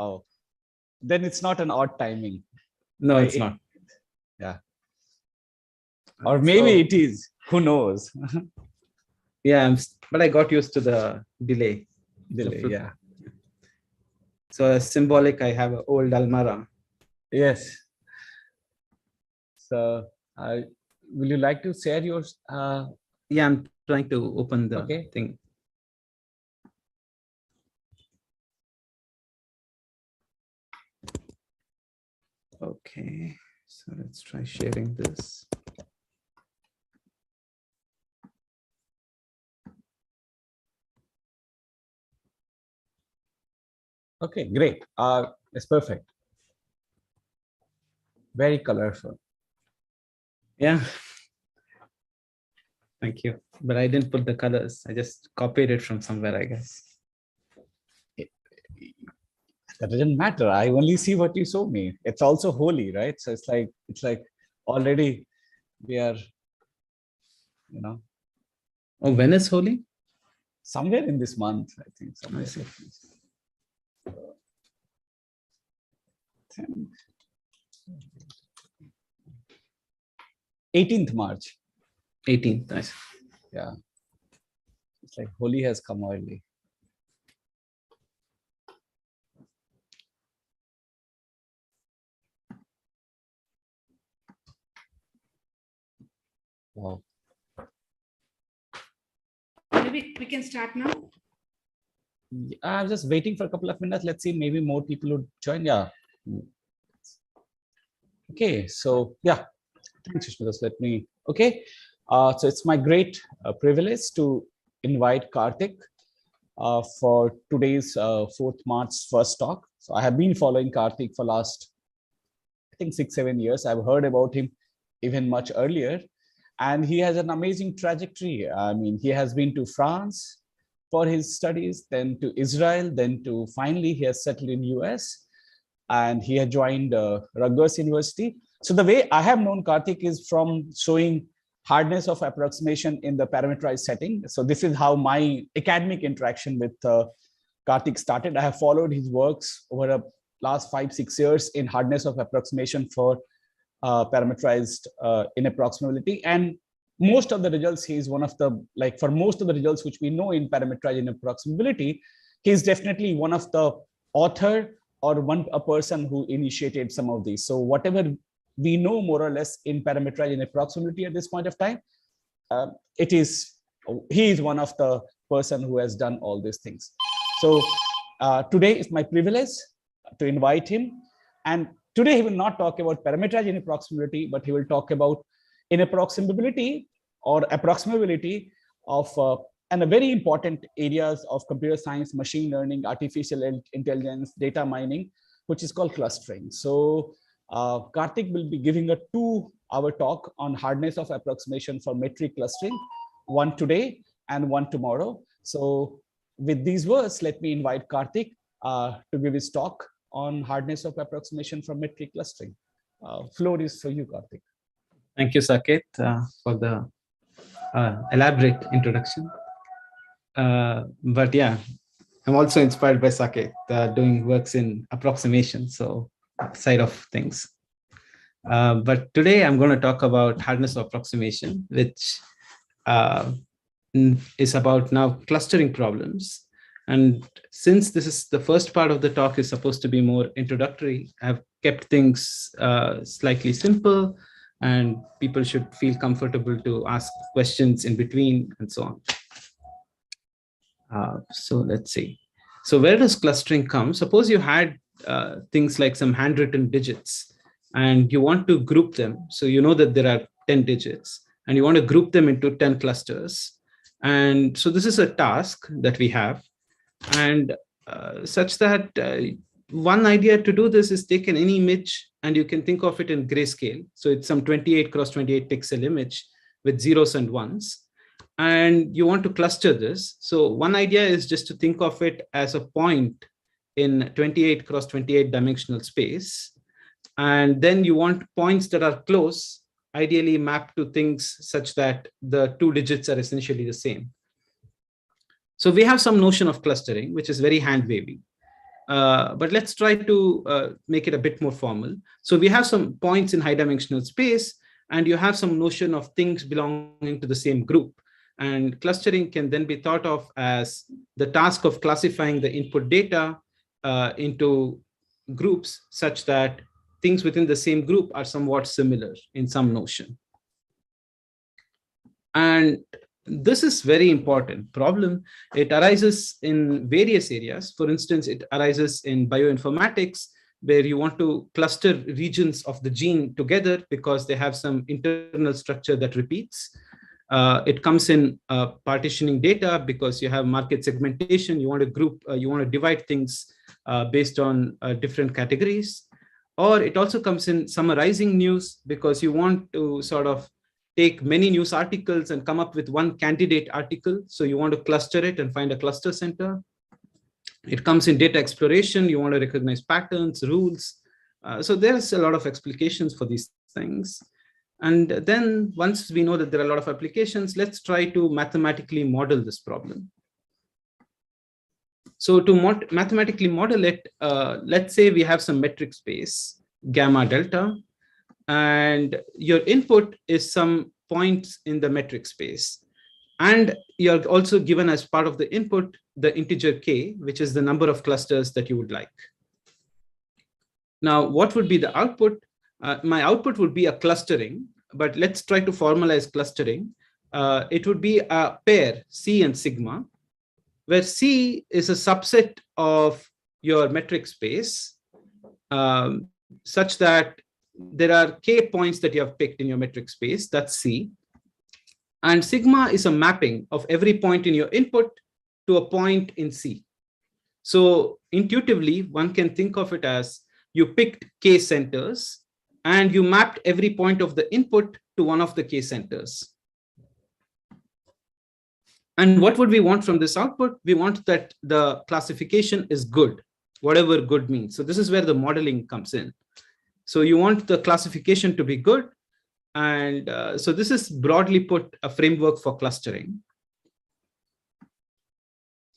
Oh, then it's not an odd timing. No, it's not. Yeah. Or maybe it is. Who knows? Yeah, but I got used to the delay. Yeah. So as symbolic, I have an old Almara. Yes. So, will you like to share yours? Yeah, I'm trying to open the thing. Okay, so let's try sharing this. Okay, great. It's perfect. Very colorful. Yeah. Thank you. But I didn't put the colors. I just copied it from somewhere, I guess. That doesn't matter. I only see what you show me. It's also holy, right? So it's like already we are, you know. Oh, when is holy? Somewhere in this month, I think. Somewhere. 18th March. 18th, nice. Yeah. It's like Holi has come early. Wow. Maybe we can start now. I'm just waiting for a couple of minutes. Let's see, maybe more people would join. Yeah. Okay, so yeah, thanks, Sushmita. Let me, okay. So it's my great privilege to invite Karthik for today's 4th March first talk. So I have been following Karthik for last, I think 6-7 years. I've heard about him even much earlier, and he has an amazing trajectory. I mean, he has been to France for his studies, then to Israel, then to finally he has settled in US, and he had joined Rutgers University. So the way I have known Karthik is from showing hardness of approximation in the parameterized setting. So this is how my academic interaction with Karthik started. I have followed his works over the last 5-6 years in hardness of approximation for parameterized inapproximability. And most of the results, he is one of the, like for most of the results which we know in parameterized inapproximability, he is definitely one of the author or a person who initiated some of these. So whatever we know more or less in parameterized inapproximability at this point of time, he is one of the person who has done all these things. So today is my privilege to invite him. And today he will not talk about parameterized inapproximability, but he will talk about inapproximability or approximability of and a very important areas of computer science, machine learning, artificial intelligence, data mining, which is called clustering. So Karthik will be giving a 2-hour talk on hardness of approximation for metric clustering, one today and one tomorrow. So with these words, let me invite Karthik to give his talk on hardness of approximation for metric clustering. Floor is for you, Karthik. Thank you, Saket, for the elaborate introduction. But yeah, I'm also inspired by Saket, doing works in approximation, so side of things. But today I'm going to talk about hardness of approximation, which is about now clustering problems. And since this is the first part of the talk is supposed to be more introductory, I've kept things slightly simple, and people should feel comfortable to ask questions in between and so on. So let's see. So where does clustering come? Suppose you had things like some handwritten digits and you want to group them. So you know that there are 10 digits and you want to group them into 10 clusters. And so this is a task that we have. And such that one idea to do this is take any image and you can think of it in grayscale. So it's some 28 cross 28 pixel image with zeros and ones. And you want to cluster this. So one idea is just to think of it as a point in 28 cross 28 dimensional space. And then you want points that are close, ideally mapped to things such that the 2 digits are essentially the same. So we have some notion of clustering, which is very hand-wavy. But let's try to make it a bit more formal. So we have some points in high dimensional space, and you have some notion of things belonging to the same group. And clustering can then be thought of as the task of classifying the input data into groups such that things within the same group are somewhat similar in some notion. And this is very important problem. It arises in various areas. For instance, it arises in bioinformatics, where you want to cluster regions of the gene together because they have some internal structure that repeats. It comes in partitioning data because you have market segmentation. You want to group, you want to divide things based on different categories. Or it also comes in summarizing news because you want to sort of take many news articles and come up with one candidate article. So you want to cluster it and find a cluster center. It comes in data exploration. You want to recognize patterns, rules. So there's a lot of explications for these things. And then once we know that there are a lot of applications, let's try to mathematically model this problem. So to mathematically model it, let's say we have some metric space, gamma delta, and your input is some points in the metric space. And you're also given as part of the input, the integer k, which is the number of clusters that you would like. Now, what would be the output? My output would be a clustering, but let's try to formalize clustering. It would be a pair, C and sigma, where C is a subset of your metric space, such that there are k points that you have picked in your metric space, that's C. And sigma is a mapping of every point in your input to a point in C. So intuitively, one can think of it as you picked k centers and you mapped every point of the input to one of the k centers. And what would we want from this output? We want that the classification is good, whatever good means. So this is where the modeling comes in. So you want the classification to be good. And so this is broadly put a framework for clustering.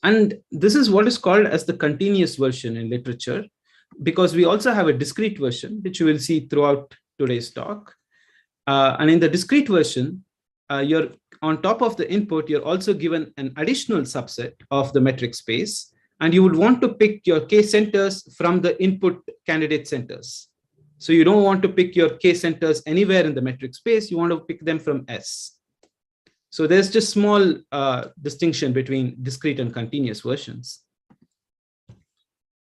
And this is what is called as the continuous version in literature, because we also have a discrete version, which you will see throughout today's talk. And in the discrete version, you're on top of the input, you're also given an additional subset of the metric space, and you would want to pick your k centers from the input candidate centers. So you don't want to pick your k centers anywhere in the metric space, you want to pick them from S. So there's just small distinction between discrete and continuous versions.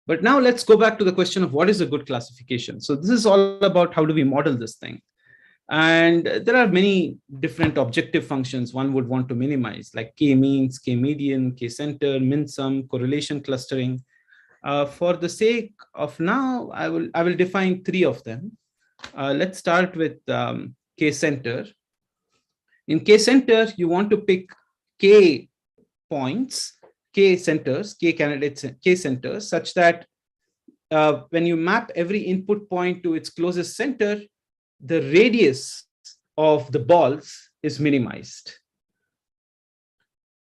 But now let's go back to the question of what is a good classification. So this is all about how do we model this thing. And there are many different objective functions one would want to minimize, like k-means, k-median, k-center, min-sum, correlation clustering. For the sake of now, I will define three of them. Let's start with k-center. In k-center, you want to pick k points, k centers, k candidates, k centers, such that when you map every input point to its closest center, the radius of the balls is minimized.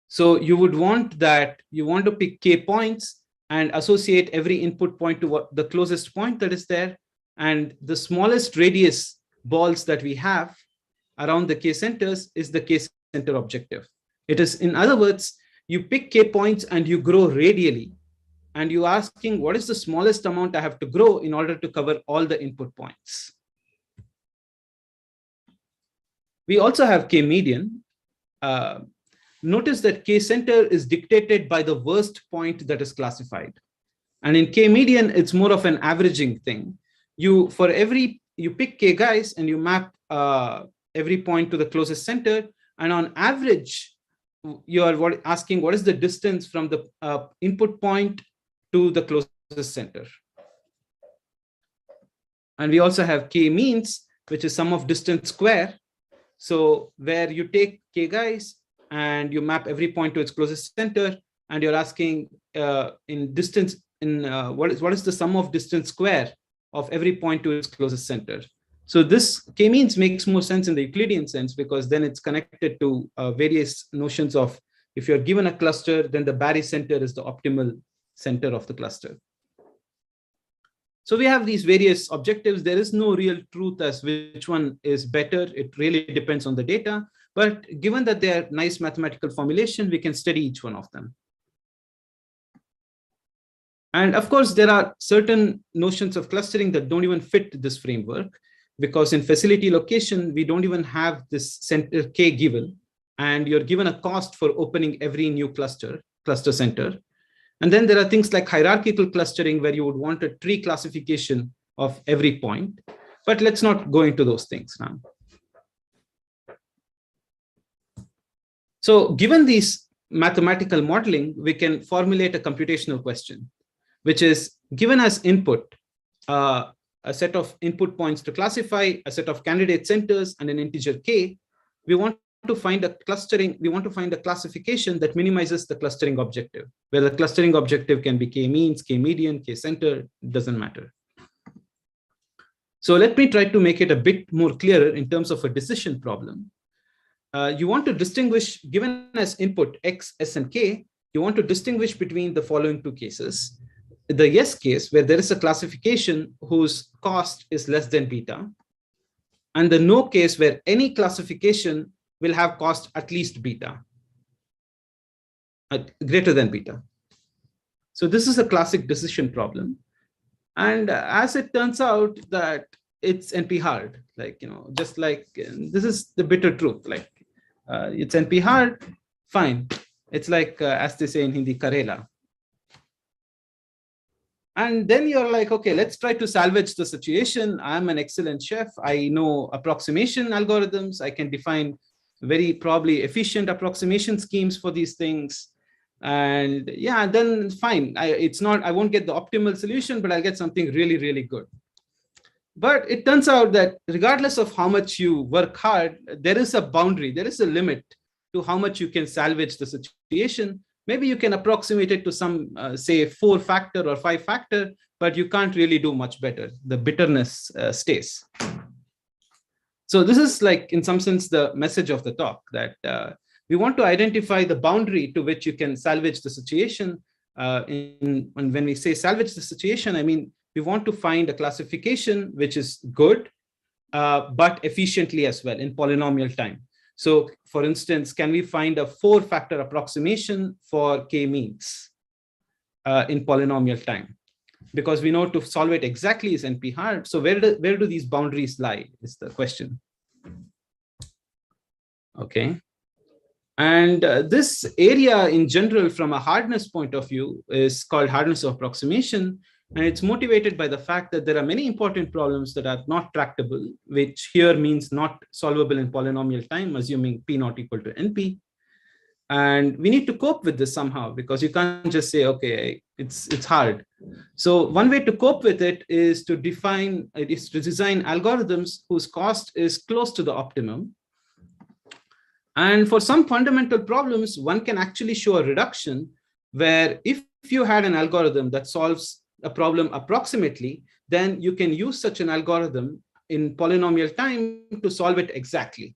So you would want that, you want to pick k points and associate every input point to what the closest point that is there. And the smallest radius balls that we have around the k centers is the k center objective. It is, in other words, you pick k points and you grow radially. And you're asking, what is the smallest amount I have to grow in order to cover all the input points? We also have k-median. Notice that k-center is dictated by the worst point that is classified. And in k-median, it's more of an averaging thing. You pick k guys and you map every point to the closest center. And on average, you are asking what is the distance from the input point to the closest center. And we also have k-means, which is sum of distance square. So where you take k guys and you map every point to its closest center, and you're asking in distance, what is the sum of distance square of every point to its closest center. So this k-means makes more sense in the Euclidean sense, because then it's connected to various notions of, if you're given a cluster, then the barycenter is the optimal center of the cluster. So we have these various objectives. There is no real truth as which one is better. It really depends on the data. But given that they are nice mathematical formulation, we can study each one of them. And of course, there are certain notions of clustering that don't even fit this framework, because in facility location, we don't even have this center K given, and you're given a cost for opening every new cluster center. And then there are things like hierarchical clustering, where you would want a tree classification of every point. But let's not go into those things now. So given these mathematical modeling, we can formulate a computational question, which is given as input, a set of input points to classify, a set of candidate centers, and an integer K. We want to find a clustering, we want to find a classification that minimizes the clustering objective, where the clustering objective can be K means, K median, K center, doesn't matter. So let me try to make it a bit more clearer in terms of a decision problem. You want to distinguish, given as input X, S, and K, you want to distinguish between the following two cases. The yes case, where there is a classification whose cost is less than beta, and the no case, where any classification will have cost at least beta, greater than beta. So this is a classic decision problem. And as it turns out that it's NP hard, like, just like this is the bitter truth, like it's NP hard, fine. It's like, as they say in Hindi, Karela. And then you're like, okay, let's try to salvage the situation. I'm an excellent chef. I know approximation algorithms. I can define very probably efficient approximation schemes for these things. And yeah, then fine. I won't get the optimal solution, but I'll get something really, really good. But it turns out that regardless of how much you work hard, there is a boundary, there is a limit to how much you can salvage the situation. Maybe you can approximate it to some, say, 4-factor or 5-factor, but you can't really do much better. The bitterness stays. So this is like, in some sense, the message of the talk, that we want to identify the boundary to which you can salvage the situation. And when we say salvage the situation, I mean, we want to find a classification which is good, but efficiently as well in polynomial time. So for instance, can we find a 4-factor approximation for K means in polynomial time? Because we know to solve it exactly is NP hard. So where do these boundaries lie is the question. Okay. And this area in general, from a hardness point of view, is called hardness of approximation. And it's motivated by the fact that there are many important problems that are not tractable, which here means not solvable in polynomial time, assuming P not equal to NP. And we need to cope with this somehow, because you can't just say, okay, it's hard. So one way to cope with it is to design algorithms whose cost is close to the optimum. And for some fundamental problems, one can actually show a reduction where if you had an algorithm that solves a problem approximately, then you can use such an algorithm in polynomial time to solve it exactly.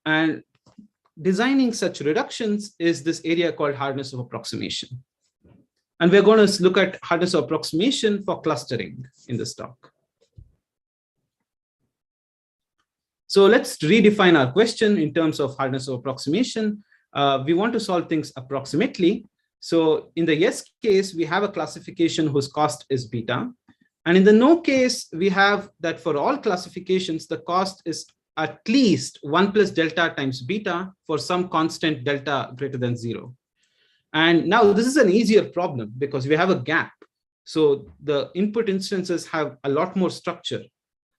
And designing such reductions is this area called hardness of approximation. And we're going to look at hardness of approximation for clustering in this talk. So let's redefine our question in terms of hardness of approximation. We want to solve things approximately. So in the yes case, we have a classification whose cost is beta. And in the no case, we have that for all classifications, the cost is at least 1 plus delta times beta for some constant delta greater than 0. And now this is an easier problem because we have a gap. So the input instances have a lot more structure.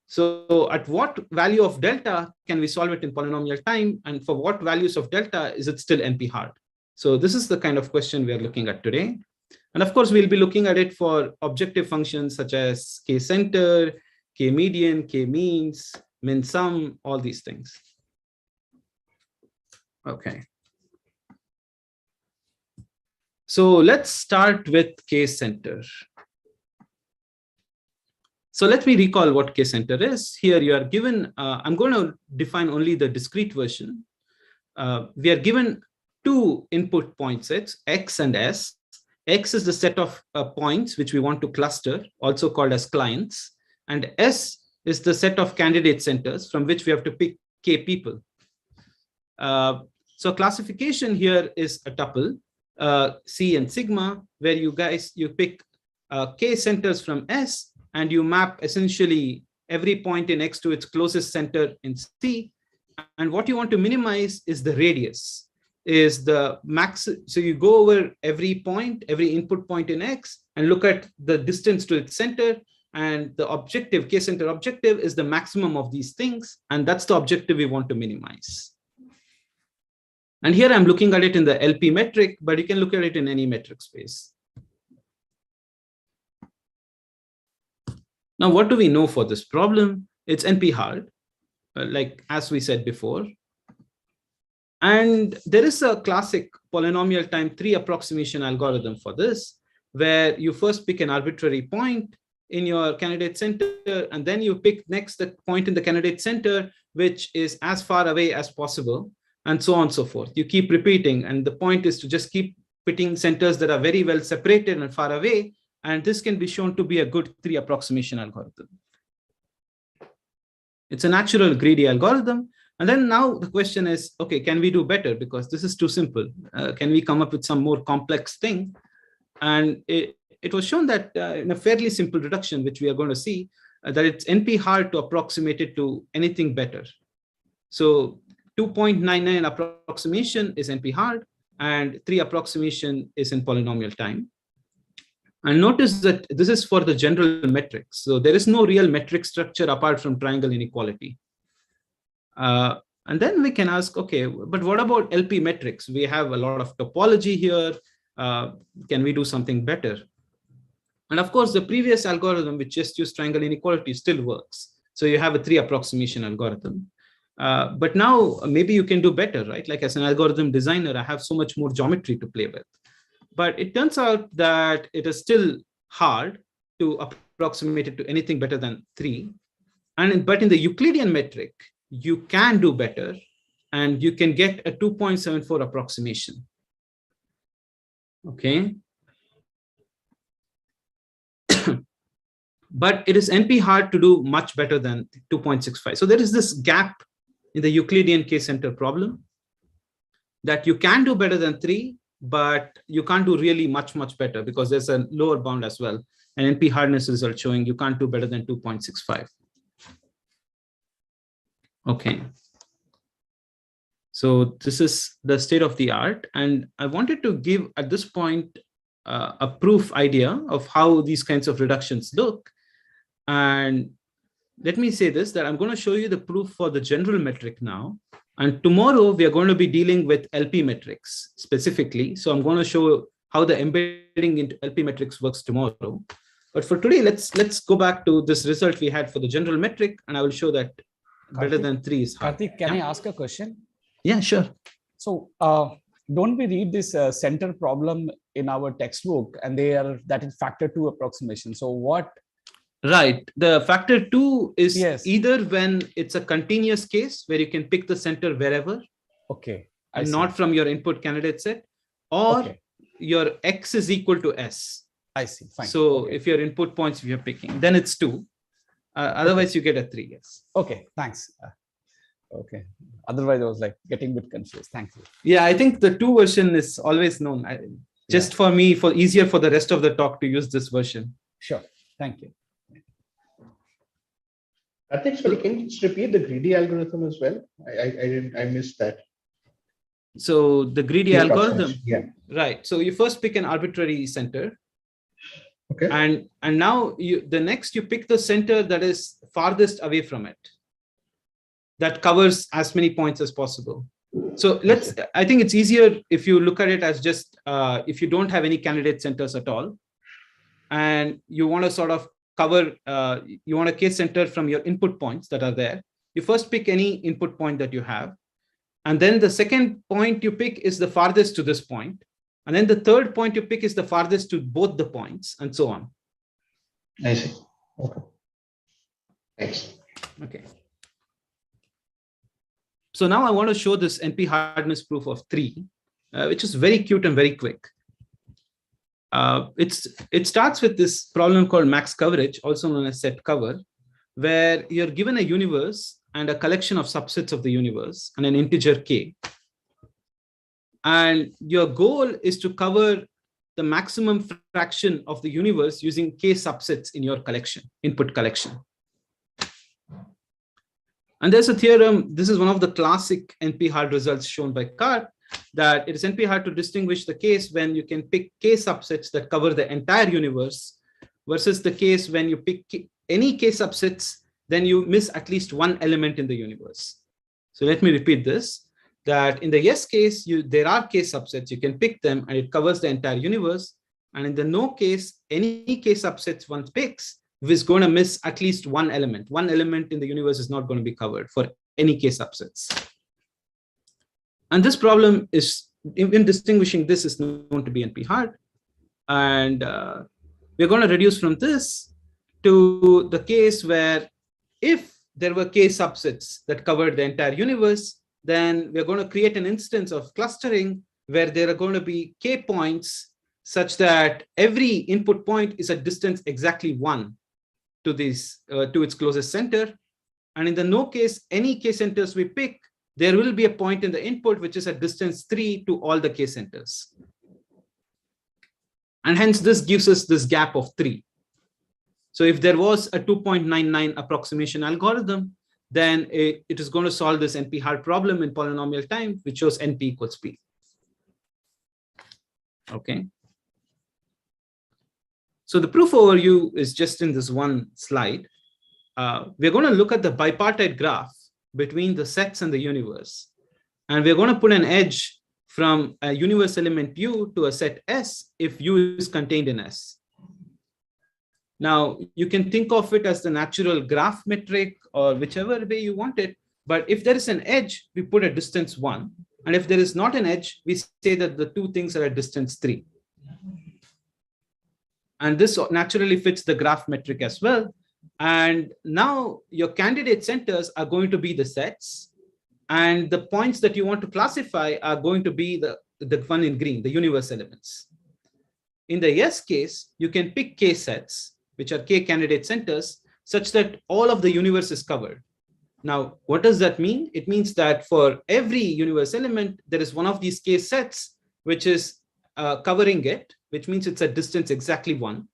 So at what value of delta can we solve it in polynomial time? And for what values of delta is it still NP hard? So this is the kind of question we are looking at today. And of course, we'll be looking at it for objective functions such as K center, K median, K means, min sum, all these things. Okay. So let's start with K center. So let me recall what K center is. Here you are given, I'm going to define only the discrete version. We are given two input point sets, X and S, X is the set of points which we want to cluster, also called as clients. And S is the set of candidate centers from which we have to pick K people. So classification here is a tuple, C and sigma, where you pick K centers from S, and you map essentially every point in X to its closest center in C. And what you want to minimize is the radius, is the max. So you go over every point, every input point in X, and look at the distance to its center. And the objective, K center objective, is the maximum of these things. And that's the objective we want to minimize. And here I'm looking at it in the LP metric, but you can look at it in any metric space. Now, what do we know for this problem? It's NP hard, like as we said before. And there is a classic polynomial time 3 approximation algorithm for this, where you first pick an arbitrary point in your candidate center, and then you pick next the point in the candidate center, which is as far away as possible, and so on and so forth. You keep repeating, and the point is to just keep picking centers that are very well separated and far away, and this can be shown to be a good 3 approximation algorithm. It's a natural greedy algorithm. And then now the question is, okay, can we do better? Because this is too simple. Can we come up with some more complex thing? And it was shown that in a fairly simple reduction, which we are going to see, that it's NP hard to approximate it to anything better. So 2.99 approximation is NP hard, and 3 approximation is in polynomial time. And notice that this is for the general metrics. So there is no real metric structure apart from triangle inequality. And then we can ask, okay, but what about LP metrics? We have a lot of topology here. Can we do something better? And of course, the previous algorithm, which just used triangle inequality, still works. So you have a 3 approximation algorithm. But now maybe you can do better, right? Like as an algorithm designer, I have so much more geometry to play with. But it turns out that it is still hard to approximate it to anything better than 3. But in the Euclidean metric, you can do better, and you can get a 2.74 approximation. Okay. But it is NP hard to do much better than 2.65. So there is this gap in the Euclidean K-center problem that you can do better than 3, but you can't do really much better because there's a lower bound as well. And NP hardness result showing you can't do better than 2.65. Okay. So this is the state of the art. And I wanted to give at this point a proof idea of how these kinds of reductions look. And let me say this, that I'm going to show you the proof for the general metric now. And tomorrow we are going to be dealing with LP metrics specifically. So I'm going to show how the embedding into LP metrics works tomorrow. But for today, let's go back to this result we had for the general metric, and I will show that better than 3 is hard. Karthik, can I ask a question? Yeah, sure. So don't we read this center problem in our textbook, and that is factor 2 approximation. So what? Right. The factor 2 is either when it's a continuous case where you can pick the center wherever. Okay. And not from your input candidate set, or your X is equal to S. I see. Fine. So if your input points you're picking, then it's 2. Otherwise you get a 3. Yes. Okay. Thanks. Okay. Otherwise I was like getting a bit confused. Thank you. Yeah, I think the 2 version is always known. Just for me, for easier for the rest of the talk to use this version. Sure. Thank you. I think, sorry, can you just repeat the greedy algorithm as well? I missed that. So the greedy algorithm, right. So you first pick an arbitrary center. Okay. And now the next you pick the center that is farthest away from it, that covers as many points as possible. So I think it's easier if you look at it as just, if you don't have any candidate centers at all, and you want to sort of cover, you want a case center from your input points that are there. You first pick any input point that you have. And then the second point you pick is the farthest to this point. And then the third point you pick is the farthest to both the points, and so on. I see. Okay. Thanks. Okay. So now I want to show this NP hardness proof of 3, which is very cute and very quick. It starts with this problem called max coverage, also known as set cover, where you're given a universe and a collection of subsets of the universe and an integer k. And your goal is to cover the maximum fraction of the universe using k subsets in your collection, input collection. And there's a theorem, this is one of the classic NP-hard results shown by Cart, that it is NP-hard to distinguish the case when you can pick k subsets that cover the entire universe versus the case when you pick any k subsets, then you miss at least one element in the universe. So let me repeat this, that in the yes case, there are k subsets, you can pick them and it covers the entire universe. And in the no case, any k subsets one picks is going to miss at least one element. One element in the universe is not going to be covered for any k subsets. And this problem is, in distinguishing this, is known to be NP-hard. And we're going to reduce from this to the case where if there were k subsets that covered the entire universe, then we're going to create an instance of clustering where there are going to be k points such that every input point is a distance exactly 1 to to its closest center. And in the no case, any k centers we pick, there will be a point in the input which is a distance 3 to all the k centers. And hence this gives us this gap of 3. So if there was a 2.99 approximation algorithm, then it is going to solve this NP-hard problem in polynomial time, which shows NP equals P. Okay. So the proof overview is just in this one slide. We're going to look at the bipartite graph between the sets and the universe. And we're going to put an edge from a universe element U to a set S if U is contained in S. Now, you can think of it as the natural graph metric or whichever way you want it. But if there is an edge, we put a distance 1. And if there is not an edge, we say that the two things are at distance 3. And this naturally fits the graph metric as well. And now your candidate centers are going to be the sets. And the points that you want to classify are going to be the one in green, the universe elements. In the yes case, you can pick k sets, which are k candidate centers, such that all of the universe is covered. Now, what does that mean? It means that for every universe element, there is one of these k sets, which is covering it, which means it's a distance exactly 1.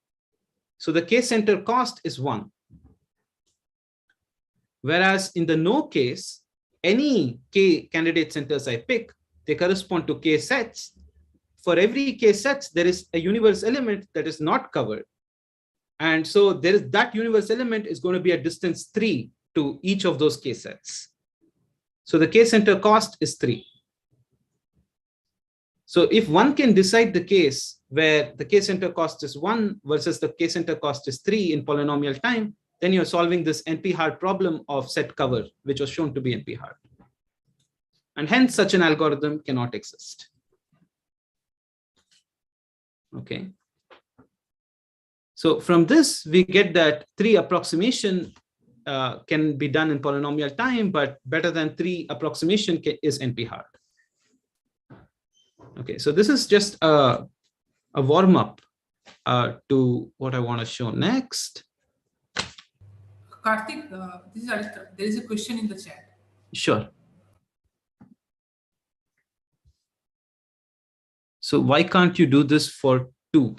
So the k center cost is 1. Whereas in the no case, any k candidate centers I pick, they correspond to k sets. For every k sets, there is a universe element that is not covered. And so that universe element is going to be a distance 3 to each of those k sets. So the k center cost is 3. So if one can decide the case where the k center cost is 1 versus the k center cost is 3 in polynomial time, then you're solving this NP-hard problem of set cover, which was shown to be NP-hard. And hence such an algorithm cannot exist. Okay. So from this, we get that 3 approximation can be done in polynomial time, but better than 3 approximation is NP-hard. Okay, so this is just a warm-up to what I want to show next. Karthik, this is Aditya. There is a question in the chat. Sure. So why can't you do this for 2?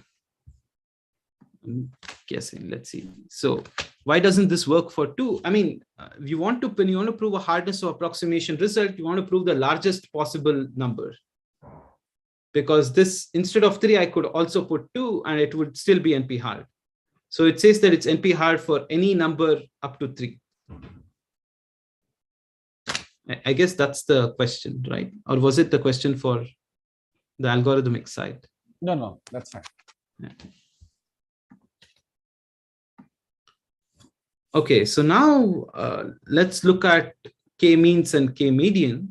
I'm guessing, let's see. So why doesn't this work for 2? I mean, when you want to prove a hardness of approximation result, you want to prove the largest possible number. Because this, instead of 3, I could also put 2 and it would still be NP-hard. So it says that it's NP-hard for any number up to 3. I guess that's the question, right? Or was it the question for the algorithmic side? No, that's fine. Yeah. Okay, so now let's look at k-means and k-median.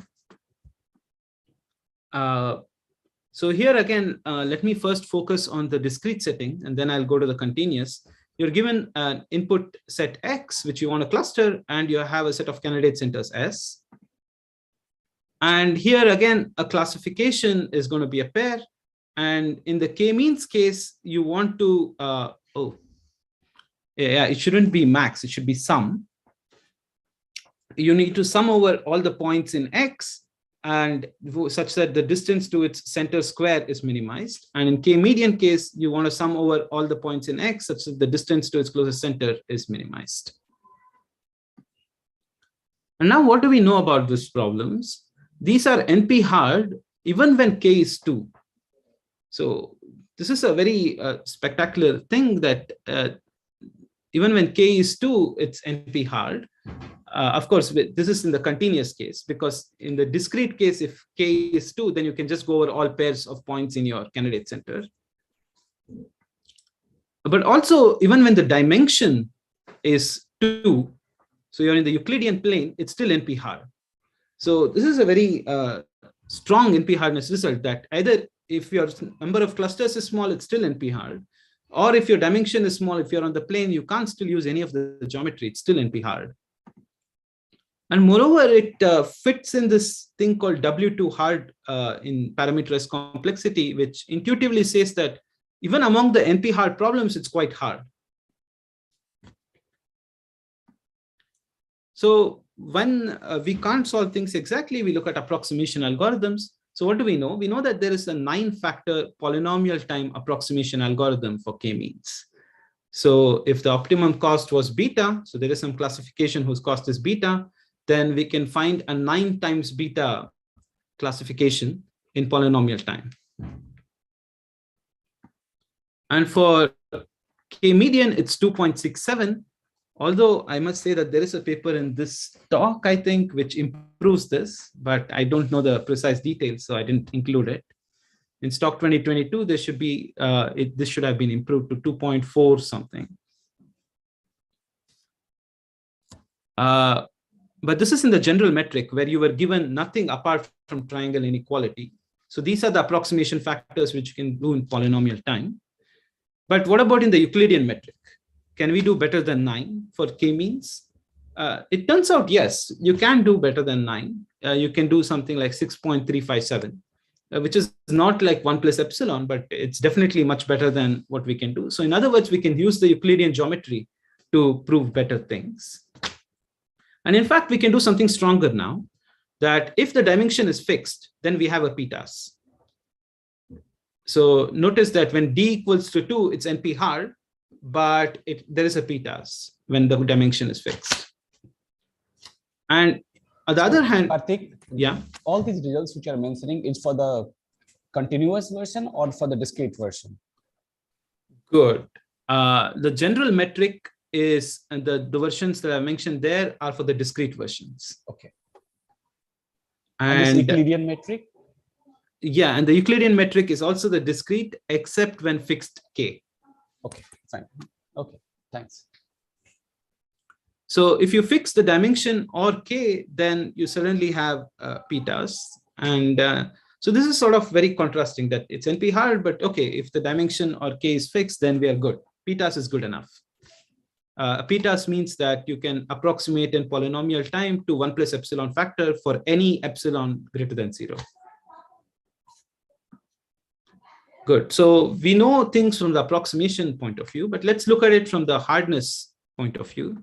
So here again, let me first focus on the discrete setting, and then I'll go to the continuous. You're given an input set X, which you want to cluster, and you have a set of candidate centers S. And here again, a classification is going to be a pair. And in the k-means case, you want to, it shouldn't be max, it should be sum. You need to sum over all the points in X and such that the distance to its center square is minimized. And in k-median case, you want to sum over all the points in X such that the distance to its closest center is minimized. And now what do we know about these problems? These are NP hard even when k is 2. So this is a very spectacular thing that even when k is 2, it's NP hard. Of course, this is in the continuous case, because in the discrete case, if k is 2, then you can just go over all pairs of points in your candidate center. But also, even when the dimension is 2, so you're in the Euclidean plane, it's still NP hard. So this is a very strong NP hardness result, that either if your number of clusters is small, it's still NP hard, or if your dimension is small, if you're on the plane, you can't still use any of the geometry, it's still NP hard. And moreover, it fits in this thing called W2 hard in parameterized complexity, which intuitively says that even among the NP hard problems, it's quite hard. So when we can't solve things exactly, we look at approximation algorithms. So what do we know? We know that there is a 9-factor polynomial time approximation algorithm for k-means. So if the optimum cost was beta, so there is some classification whose cost is beta, then we can find a 9 times beta classification in polynomial time. And for k-median, it's 2.67. Although I must say that there is a paper in this talk, I think, which improves this, but I don't know the precise details, so I didn't include it. In stock 2022, there should be this should have been improved to 2.4 something. But this is in the general metric where you were given nothing apart from triangle inequality. So these are the approximation factors which you can do in polynomial time. But what about in the Euclidean metric? Can we do better than 9 for k-means? It turns out, yes, you can do better than 9. You can do something like 6.357, which is not like 1 plus epsilon, but it's definitely much better than what we can do. So in other words, we can use the Euclidean geometry to prove better things. And in fact, we can do something stronger now, that if the dimension is fixed, then we have a p-TAS. So notice that when d equals to 2, it's NP hard, but there is a p-TAS when the dimension is fixed. And on the other hand, Karthik, yeah, all these results which you are mentioning is for the continuous version or for the discrete version? good. The general metric is, and the versions that I mentioned there are for the discrete versions. Okay. And this Euclidean metric? Yeah, and the Euclidean metric is also the discrete, except when fixed k. Okay, fine. Okay, thanks. So if you fix the dimension or k, then you suddenly have p-TAS. And so this is sort of very contrasting, that it's NP hard, but okay, if the dimension or k is fixed, then we are good. P-TAS is good enough. P-TAS means that you can approximate in polynomial time to 1 plus epsilon factor for any epsilon greater than 0. Good. So we know things from the approximation point of view, but let's look at it from the hardness point of view.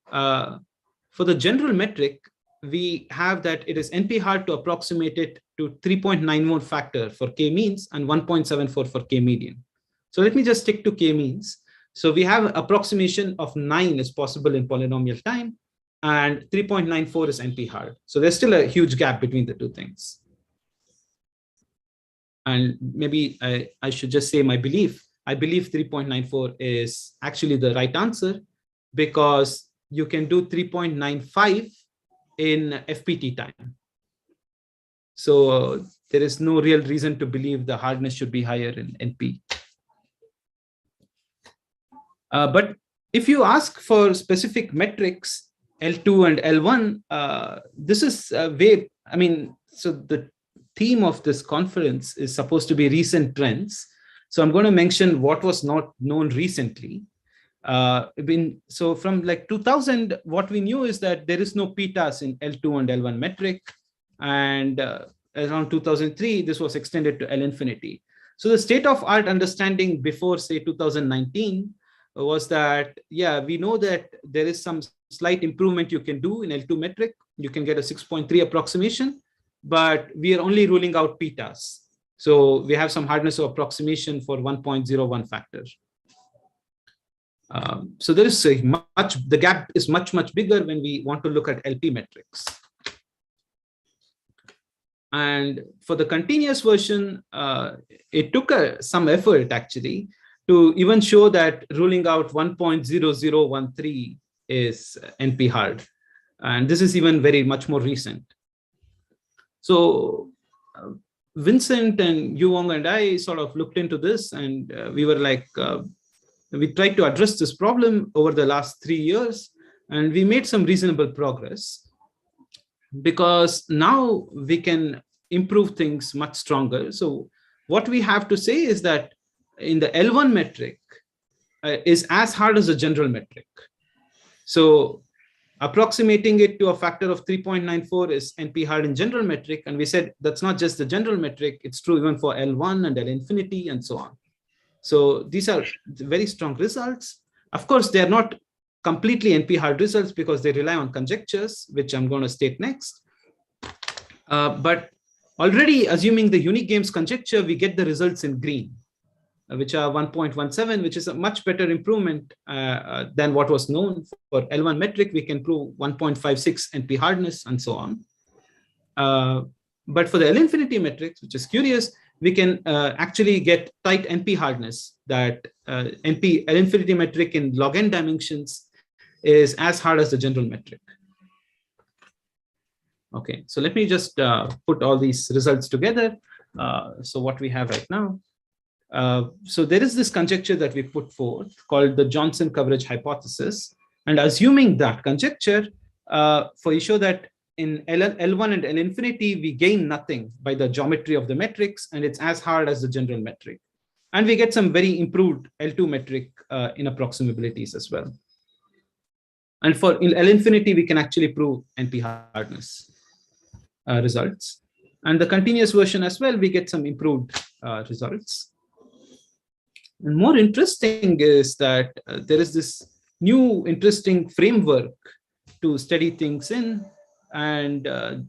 For the general metric, we have that it is NP hard to approximate it to 3.91 factor for k-means and 1.74 for k-median. So let me just stick to k-means. So we have approximation of 9 is possible in polynomial time, and 3.94 is NP hard. So there's still a huge gap between the two things. And maybe I should just say my belief. I believe 3.94 is actually the right answer, because you can do 3.95 in FPT time. So there is no real reason to believe the hardness should be higher in NP. But if you ask for specific metrics, L2 and L1, this is way, I mean, so the theme of this conference is supposed to be recent trends. So I'm going to mention what was not known recently. So from like 2000, what we knew is that there is no p-TAS in L2 and L1 metric. And around 2003, this was extended to L infinity. So the state of art understanding before, say, 2019 was that, yeah, we know that there is some slight improvement you can do in L2 metric. You can get a 6.3 approximation, but we are only ruling out petas. So we have some hardness of approximation for 1.01 factor. So there is the gap is much bigger when we want to look at LP metrics. And for the continuous version, it took some effort actually to even show that ruling out 1.0013 is NP hard. And this is even much more recent. So Vincent and Yu Wong and I sort of looked into this, and we were like, we tried to address this problem over the last 3 years, and we made some reasonable progress, because now we can improve things much stronger. So what we have to say is that in the L1 metric is as hard as a general metric. So approximating it to a factor of 3.94 is NP hard in general metric. And we said that's not just the general metric, it's true even for L1 and L infinity and so on. So these are very strong results. Of course, they're not completely NP hard results because they rely on conjectures, which I'm going to state next. But already assuming the unique games conjecture, we get the results in green, which are 1.17, which is a much better improvement than what was known. For L1 metric, we can prove 1.56 NP hardness and so on. But for the L infinity metrics, which is curious, we can actually get tight NP hardness, that L infinity metric in log n dimensions is as hard as the general metric. Okay, so let me just put all these results together. So what we have right now. So there is this conjecture that we put forth called the Johnson coverage hypothesis. And assuming that conjecture, you show that in L1 and L infinity, we gain nothing by the geometry of the metrics, and it's as hard as the general metric. And we get some very improved L2 metric in approximabilities as well. And for in L infinity, we can actually prove NP hardness results. And the continuous version as well, we get some improved results. And more interesting is that there is this new interesting framework to study things in. And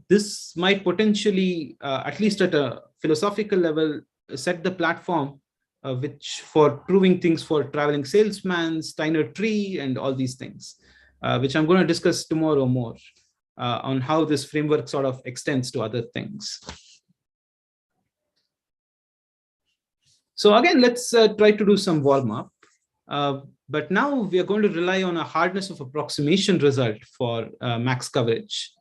this might potentially, at least at a philosophical level, set the platform which for proving things for traveling salesman, Steiner tree, and all these things, which I'm going to discuss tomorrow more on how this framework sort of extends to other things. So again, let's try to do some warm up. But now we are going to rely on a hardness of approximation result for max coverage.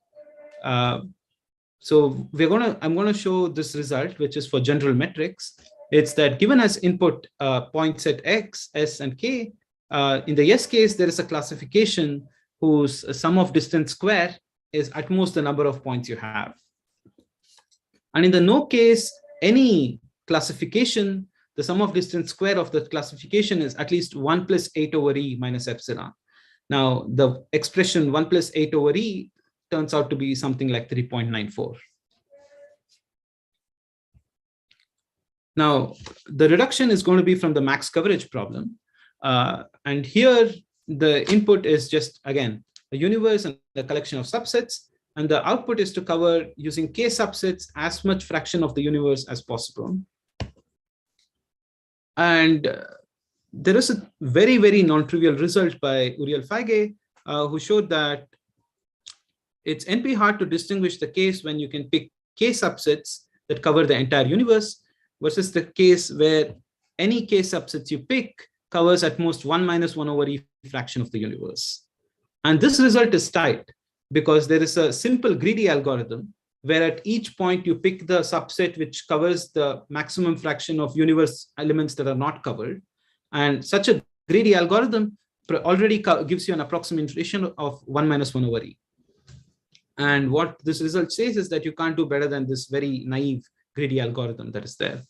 So I'm going to show this result, which is for general metrics. It's that given as input points at X, S, and K, in the yes case, there is a classification whose sum of distance square is at most the number of points you have. And in the no case, any classification, the sum of distance square of the classification is at least 1 plus 8 over E minus epsilon. Now, the expression 1 plus 8 over E turns out to be something like 3.94. Now, the reduction is going to be from the max coverage problem. And here, the input is just, again, a universe and the collection of subsets. And the output is to cover, using K subsets, as much fraction of the universe as possible. And there is a very, very non-trivial result by Uriel Feige, who showed that it's NP hard to distinguish the case when you can pick K subsets that cover the entire universe versus the case where any K subsets you pick covers at most 1 minus 1 over E fraction of the universe. And this result is tight because there is a simple greedy algorithm where at each point you pick the subset which covers the maximum fraction of universe elements that are not covered. And such a greedy algorithm already gives you an approximation of 1 minus 1 over E. And what this result says is that you can't do better than this very naive greedy algorithm that is there.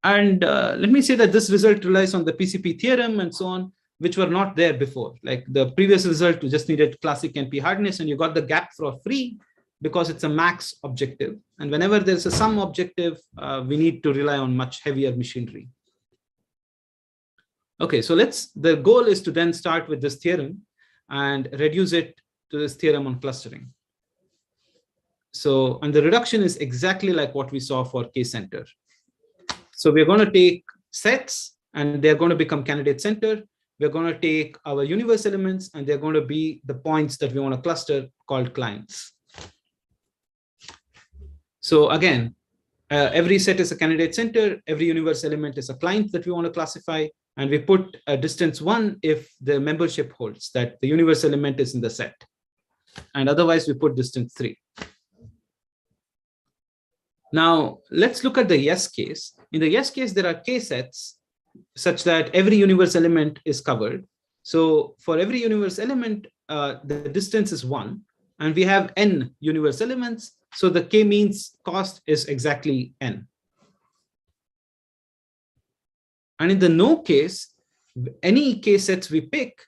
And let me say that this result relies on the PCP theorem and so on, which were not there before. Like the previous result, you just needed classic NP hardness and you got the gap for free. because it's a max objective. And whenever there's a sum objective, we need to rely on much heavier machinery. Okay, so the goal is to then start with this theorem and reduce it to this theorem on clustering. So, and the reduction is exactly like what we saw for K-center. So we're going to take sets and they're going to become candidate center. We're going to take our universe elements and they're going to be the points that we want to cluster called clients. So again, every set is a candidate center. Every universe element is a client that we want to classify. And we put a distance 1 if the membership holds that the universe element is in the set. And otherwise, we put distance 3. Now, let's look at the yes case. In the yes case, there are K sets such that every universe element is covered. So for every universe element, the distance is 1. And we have n universe elements. So the K means cost is exactly n. And in the no case, any K sets we pick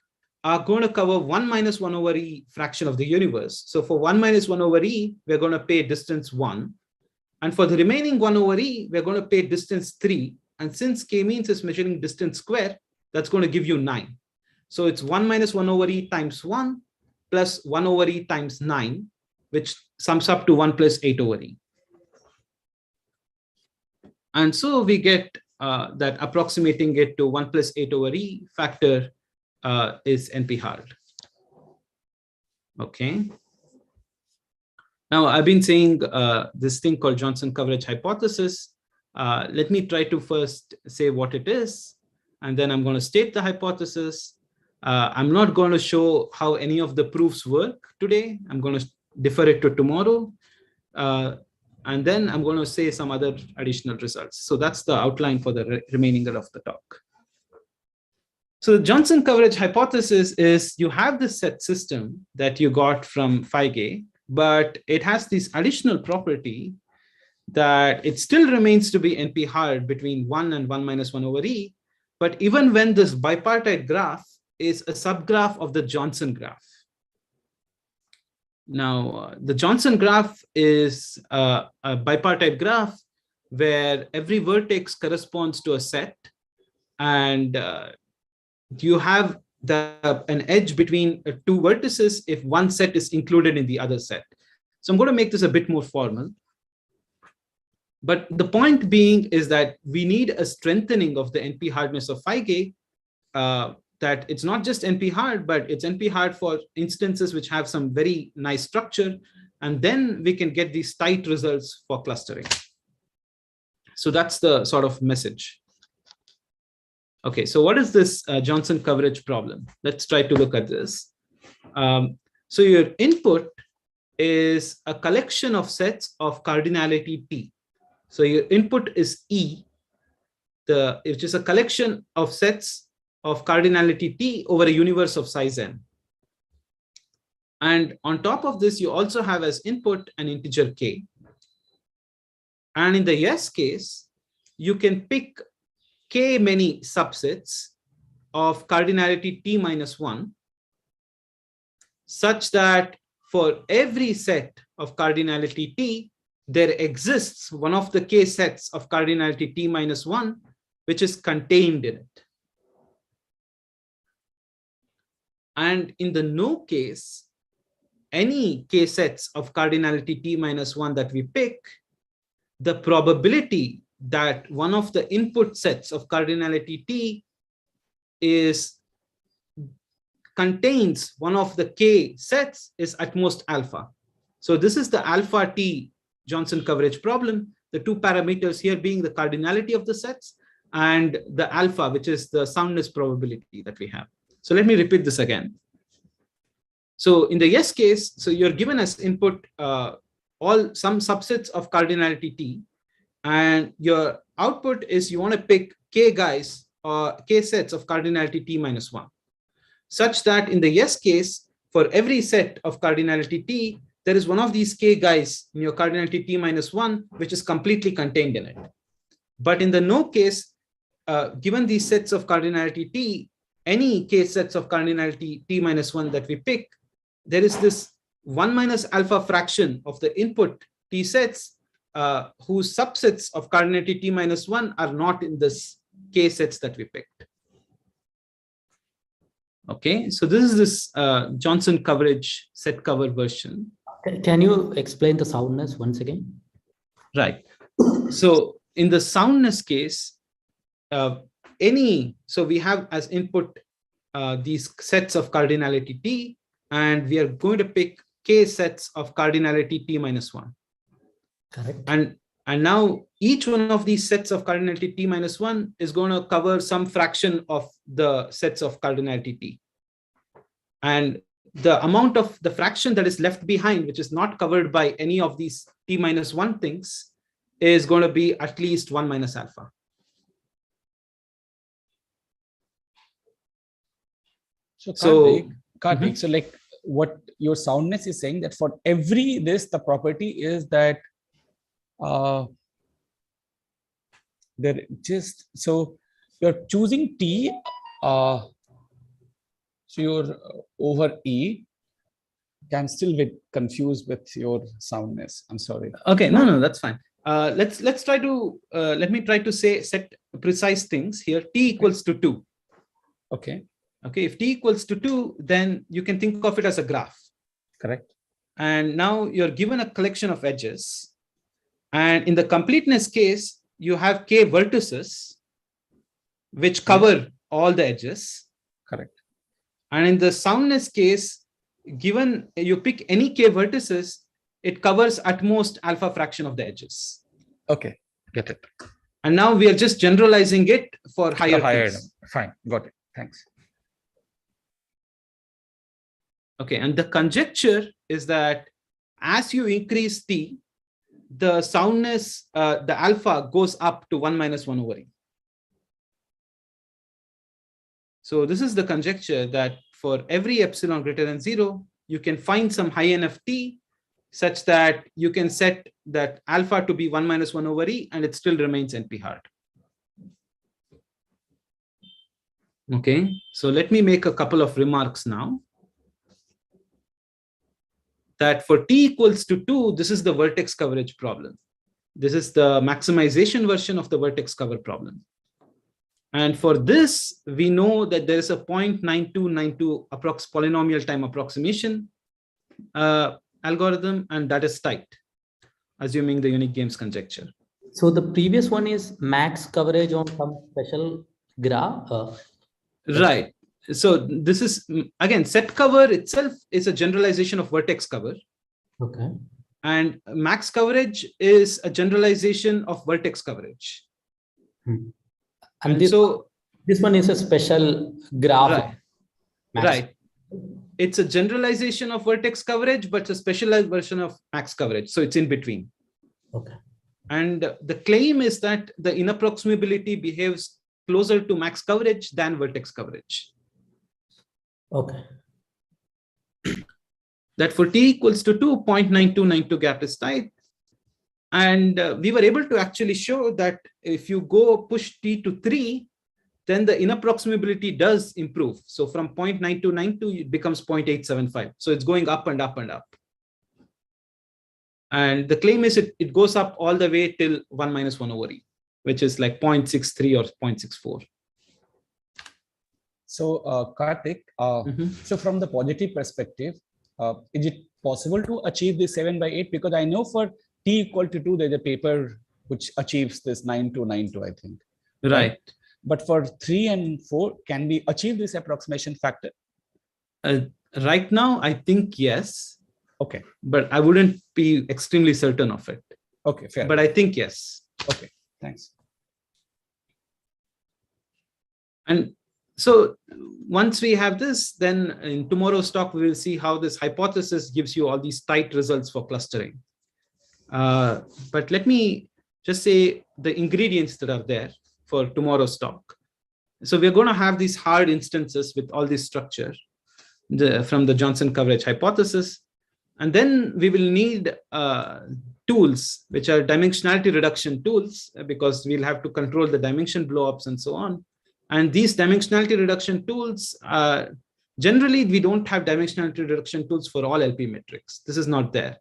are going to cover 1 minus 1 over E fraction of the universe. So for 1 minus 1 over E, we're going to pay distance 1. And for the remaining 1 over E, we're going to pay distance 3. And since K means is measuring distance square, that's going to give you 9. So it's 1 minus 1 over E times 1 plus 1 over E times 9, which sums up to 1 plus 8 over E. And so we get that approximating it to 1 plus 8 over E factor is NP-hard. Okay. Now, I've been saying this thing called Johnson coverage hypothesis. Let me try to first say what it is, and then I'm going to state the hypothesis. I'm not going to show how any of the proofs work today. I'm going to defer it to tomorrow. And then I'm going to say some other additional results. So that's the outline for the remaining of the talk. So the Johnson coverage hypothesis is you have this set system that you got from Feige, but it has this additional property that it still remains to be NP-hard between 1 and 1 minus 1 over E. But even when this bipartite graph is a subgraph of the Johnson graph. Now, the Johnson graph is a bipartite graph where every vertex corresponds to a set, and you have an edge between two vertices if one set is included in the other set. So I'm going to make this a bit more formal. But the point being is that we need a strengthening of the NP hardness of Feige, that it's not just NP hard, but it's NP hard for instances which have some very nice structure. And then we can get these tight results for clustering. So that's the sort of message. Okay, so what is this Johnson coverage problem? Let's try to look at this. So your input is a collection of sets of cardinality T. So your input is E, which is a collection of sets of cardinality T over a universe of size n. And on top of this, you also have as input an integer K. And in the yes case, you can pick K many subsets of cardinality T minus 1, such that for every set of cardinality T, there exists one of the K sets of cardinality T minus 1, which is contained in it. And in the no case, any K sets of cardinality T minus 1 that we pick, the probability that one of the input sets of cardinality T contains one of the K sets is at most alpha. So this is the alpha T Johnson coverage problem, the two parameters here being the cardinality of the sets and the alpha, which is the soundness probability that we have. So let me repeat this again. So in the yes case, so you're given as input some subsets of cardinality T, and your output is you want to pick K guys or K sets of cardinality T minus 1, such that in the yes case, for every set of cardinality T, there is one of these K guys in your cardinality T minus 1, which is completely contained in it. But in the no case, given these sets of cardinality T, any K sets of cardinality T minus 1 that we pick, there is this 1 minus alpha fraction of the input T sets whose subsets of cardinality T minus 1 are not in this K sets that we picked. Okay, so this is this Johnson coverage set cover version. Can you explain the soundness once again? Right. So in the soundness case, so we have as input these sets of cardinality T, and we are going to pick K sets of cardinality T minus 1. Correct. And now each one of these sets of cardinality T minus 1 is going to cover some fraction of the sets of cardinality T. And the amount of the fraction that is left behind, which is not covered by any of these T minus 1 things, is going to be at least 1 minus alpha. So Karthik, so like what your soundness is saying, that for every the property is that there just, so you're choosing T, so your over E can still get confused with your soundness. I'm sorry. Okay, no, that's fine. Let's try to let me try to set precise things here. T equals to 2. Okay. Okay, if T equals to 2, then you can think of it as a graph. Correct. And now you're given a collection of edges. And in the completeness case, you have K vertices, which cover all the edges. Correct. And in the soundness case, given you pick any K vertices, it covers at most alpha fraction of the edges. Okay, get it. And now we are just generalizing it for higher things. Fine, got it. Thanks. Okay, and the conjecture is that as you increase T, the soundness, the alpha goes up to 1 minus 1 over E. So this is the conjecture that for every epsilon greater than 0, you can find some high N of T such that you can set that alpha to be 1 minus 1 over E, and it still remains NP hard. Okay, so let me make a couple of remarks now. That for T equals to 2, this is the vertex coverage problem. This is the maximization version of the vertex cover problem. And for this, we know that there is a 0.9292 polynomial time approximation algorithm, and that is tight, assuming the unique games conjecture. So the previous one is max coverage on some special graph. Right. So this is, again, set cover itself is a generalization of vertex cover. Okay. And max coverage is a generalization of vertex coverage. And this one is a special graph. Right. Right. It's a generalization of vertex coverage, but it's a specialized version of max coverage. So it's in between. Okay. And the claim is that the inapproximability behaves closer to max coverage than vertex coverage. Okay. That for T equals to 2, 0.9292 gap is tight. And we were able to actually show that if you go push T to 3, then the inapproximability does improve. So from 0.9292, it becomes 0.875. So it's going up and up and up. And the claim is it goes up all the way till 1 minus 1 over E, which is like 0.63 or 0.64. So Karthik, so from the positive perspective, is it possible to achieve this 7/8? Because I know for T equal to 2, there's a paper which achieves this 9292, I think. Right. But for 3 and 4, can we achieve this approximation factor? Right now, I think yes. Okay. But I wouldn't be extremely certain of it. Okay, fair. But I think yes. Okay, thanks. And so once we have this, then in tomorrow's talk, we will see how this hypothesis gives you all these tight results for clustering. But let me just say the ingredients that are there for tomorrow's talk. So we're going to have these hard instances with all this structure from the Johnson coverage hypothesis. And then we will need tools, which are dimensionality reduction tools, because we'll have to control the dimension blowups and so on. And these dimensionality reduction tools Generally, we don't have dimensionality reduction tools for all LP metrics. This is not there.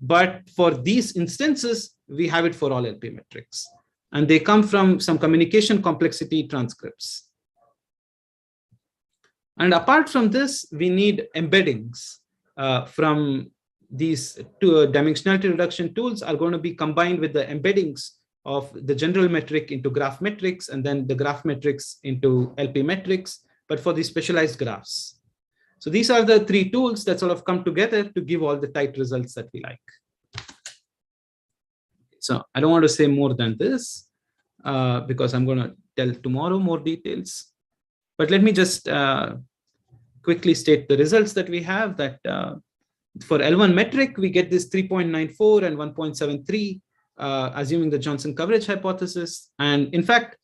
But for these instances, we have it for all LP metrics. And they come from some communication complexity transcripts. And apart from this, we need embeddings from these two dimensionality reduction tools are going to be combined with the embeddings of the general metric into graph metrics, and then the graph metrics into LP metrics, but for these specialized graphs. So these are the three tools that sort of come together to give all the tight results that we like. So I don't want to say more than this because I'm going to tell tomorrow more details. But let me just quickly state the results that we have. That for L1 metric, we get this 3.94 and 1.73, assuming the Johnson coverage hypothesis. And in fact,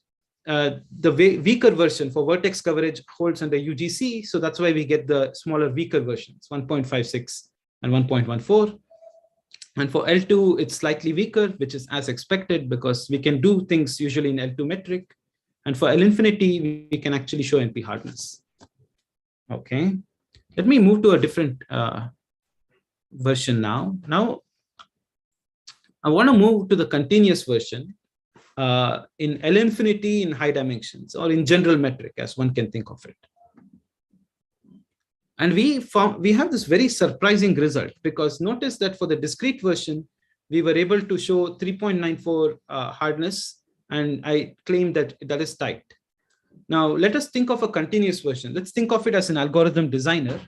the weaker version for vertex coverage holds under UGC. So that's why we get the smaller, weaker versions, 1.56 and 1.14. And for L2, it's slightly weaker, which is as expected because we can do things usually in L2 metric. And for L infinity, we can actually show NP hardness. Okay, let me move to a different version now. Now, I want to move to the continuous version in L infinity in high dimensions, or in general metric, as one can think of it. And we have this very surprising result, because notice that for the discrete version, we were able to show 3.94 hardness, and I claim that that is tight. Now, let us think of a continuous version. Let's think of it as an algorithm designer.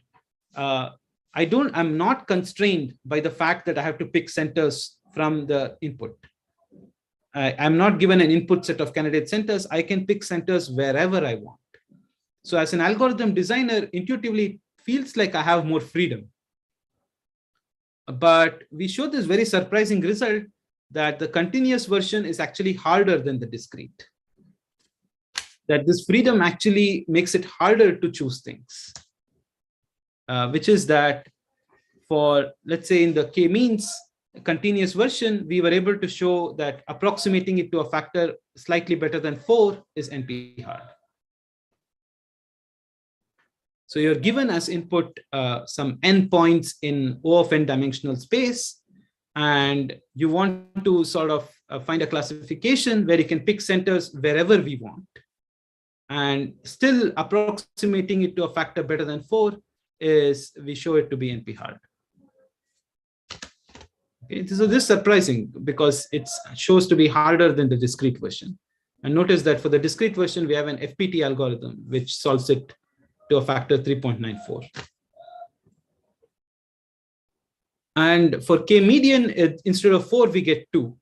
I'm not constrained by the fact that I have to pick centers from the input. I'm not given an input set of candidate centers. I can pick centers wherever I want. So as an algorithm designer, intuitively, it feels like I have more freedom. But we show this very surprising result that the continuous version is actually harder than the discrete. That this freedom actually makes it harder to choose things, which is that for, let's say, in the k-means continuous version, we were able to show that approximating it to a factor slightly better than 4 is NP hard. So you're given as input some n points in O of n dimensional space, and you want to sort of find a classification where you can pick centers wherever we want. And still approximating it to a factor better than 4 is, we show it to be NP hard. Okay, so this is surprising because it shows to be harder than the discrete version. And notice that for the discrete version, we have an FPT algorithm which solves it to a factor 3.94. And for k median, instead of 4, we get 2,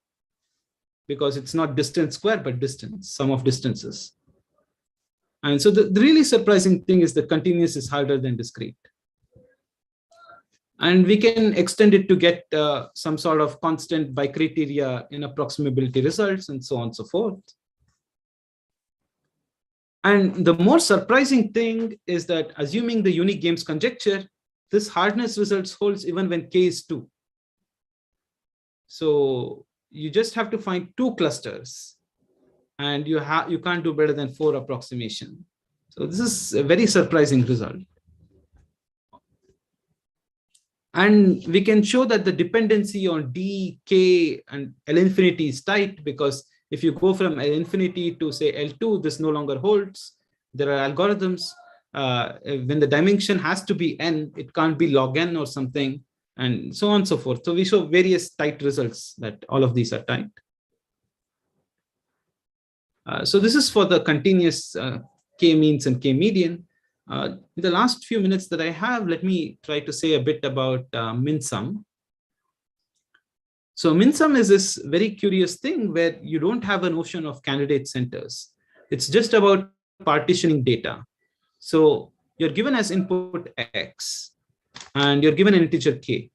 because it's not distance square, but distance, sum of distances. And so the really surprising thing is that continuous is harder than discrete. And we can extend it to get some sort of constant bicriteria in approximability results, and so on and so forth. And the more surprising thing is that, assuming the unique games conjecture, this hardness results holds even when k is 2. So you just have to find 2 clusters, and you can't do better than 4 approximation. So this is a very surprising result. And we can show that the dependency on D, K, and L infinity is tight, because if you go from L infinity to, say, L2, this no longer holds. There are algorithms. When the dimension has to be n, it can't be log n or something, and so on and so forth. So we show various tight results that all of these are tight. So this is for the continuous k-means and k-median. In the last few minutes that I have, let me try to say a bit about min-sum. So min-sum is this very curious thing where you don't have a notion of candidate centers. It's just about partitioning data. So you're given as input x, and you're given an integer k.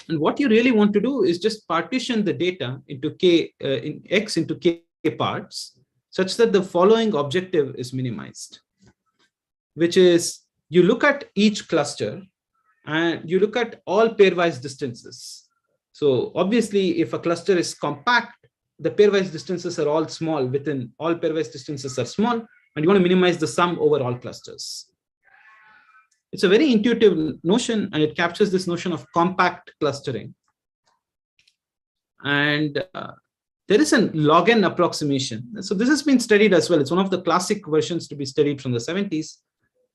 And what you really want to do is just partition the data into k, in x into k parts, such that the following objective is minimized, which is you look at each cluster and you look at all pairwise distances. So obviously, if a cluster is compact, the pairwise distances are all small. Within all pairwise distances are small, and you want to minimize the sum over all clusters. It's a very intuitive notion, and it captures this notion of compact clustering. And there is a log n approximation. So this has been studied as well. It's one of the classic versions to be studied from the 70s.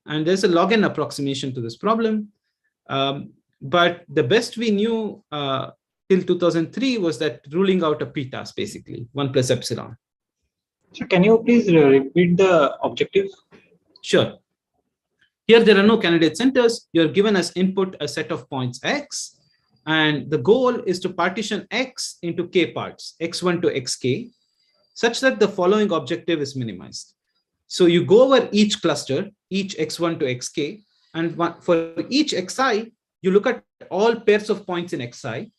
And there's a log n approximation to this problem. But the best we knew till 2003 was that ruling out a p-task, basically, 1 plus epsilon. So can you please repeat the objective? Sure. Here, there are no candidate centers. You're given as input a set of points x. And the goal is to partition x into k parts, x1 to xk, such that the following objective is minimized. So you go over each cluster, each x1 to xk, and for each xi, you look at all pairs of points in xi,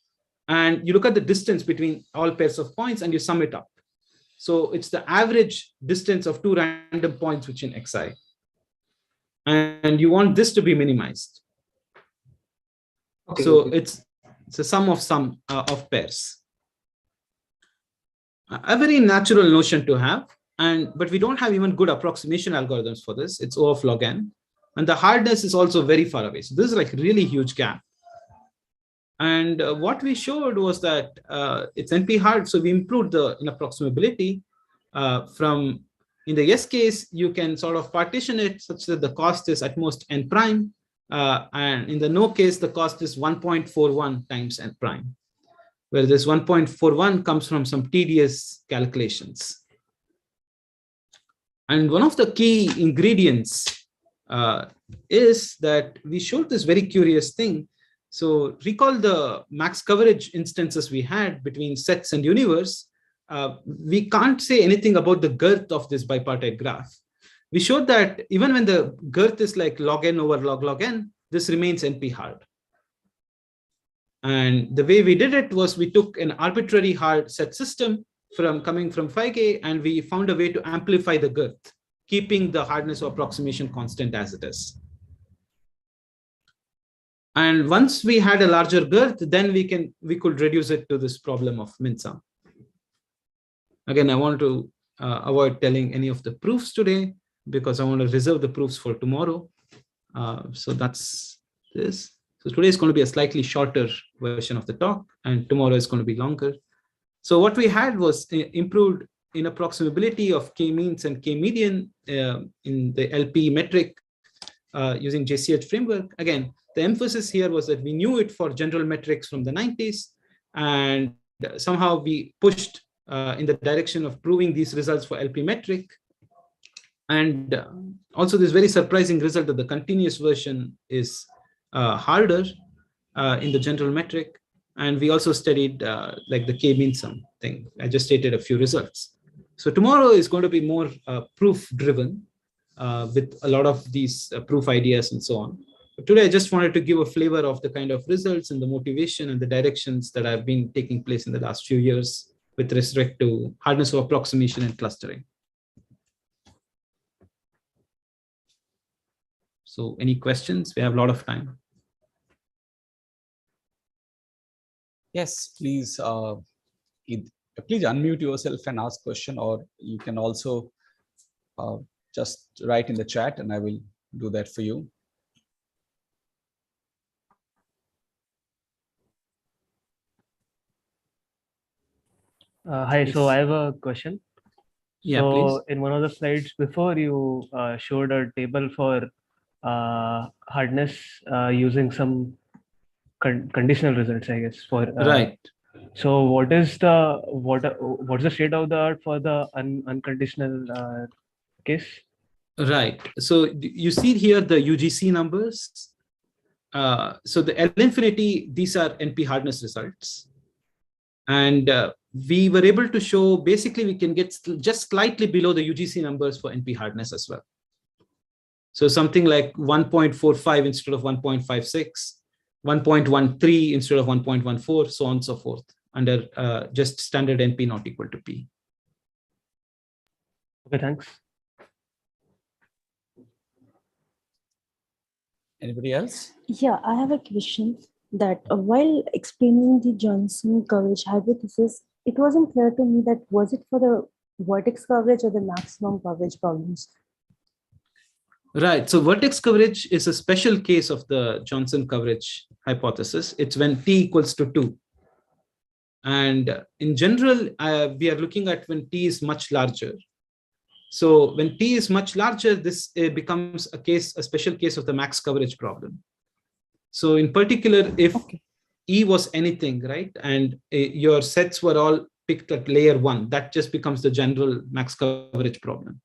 and you look at the distance between all pairs of points, and you sum it up. So it's the average distance of two random points within xi. And you want this to be minimized. Okay, so okay. It's a sum of pairs. A very natural notion to have, but we don't have even good approximation algorithms for this. It's O of log n, and the hardness is also very far away. So this is like really huge gap. And what we showed was that it's NP hard, so we improved the inapproximability from, in the S case, you can sort of partition it such that the cost is at most n prime. And in the no case, the cost is 1.41 times n prime, where this 1.41 comes from some tedious calculations. And one of the key ingredients is that we showed this very curious thing. So recall the max coverage instances we had between sets and universe. We can't say anything about the girth of this bipartite graph. We showed that even when the girth is like log n over log n, this remains NP hard. And the way we did it was we took an arbitrary hard set system coming from phi, and we found a way to amplify the girth, keeping the hardness of approximation constant as it is. And once we had a larger girth, then we could reduce it to this problem of min sum. Again, I want to avoid telling any of the proofs today, because I want to reserve the proofs for tomorrow. So that's this. So today is going to be a slightly shorter version of the talk, and tomorrow is going to be longer. So what we had was improved inapproximability of k-means and k-median in the LP metric using JCH framework. Again, the emphasis here was that we knew it for general metrics from the 90s, and somehow we pushed in the direction of proving these results for LP metric. And also this very surprising result that the continuous version is harder in the general metric. And we also studied like the k-mean sum thing. I just stated a few results. So tomorrow is going to be more proof driven with a lot of these proof ideas and so on. But today, I just wanted to give a flavor of the kind of results and the motivation and the directions that have been taking place in the last few years with respect to hardness of approximation and clustering. So any questions? We have a lot of time. Yes, please. Please unmute yourself and ask question, or you can also just write in the chat, and I will do that for you. Hi, so I have a question. Yeah, so please. In one of the slides before, you showed a table for hardness using some conditional results, I guess. For Right. So what's the state of the art for the unconditional case? Right. So you see here the UGC numbers. So the L infinity, these are NP hardness results. And we were able to show basically we can get just slightly below the UGC numbers for NP hardness as well. So something like 1.45 instead of 1.56, 1.13 instead of 1.14, so on and so forth, under just standard NP not equal to P. Okay, thanks. Anybody else? Yeah, I have a question that while explaining the Johnson coverage hypothesis, it wasn't clear to me that was it for the vertex coverage or the maximum coverage problems? Right. So vertex coverage is a special case of the Johnson coverage hypothesis. It's when t equals to 2. And in general, we are looking at when t is much larger. So when t is much larger, this becomes a special case of the max coverage problem. So in particular, if E was anything, right, and your sets were all picked at layer 1, that just becomes the general max coverage problem.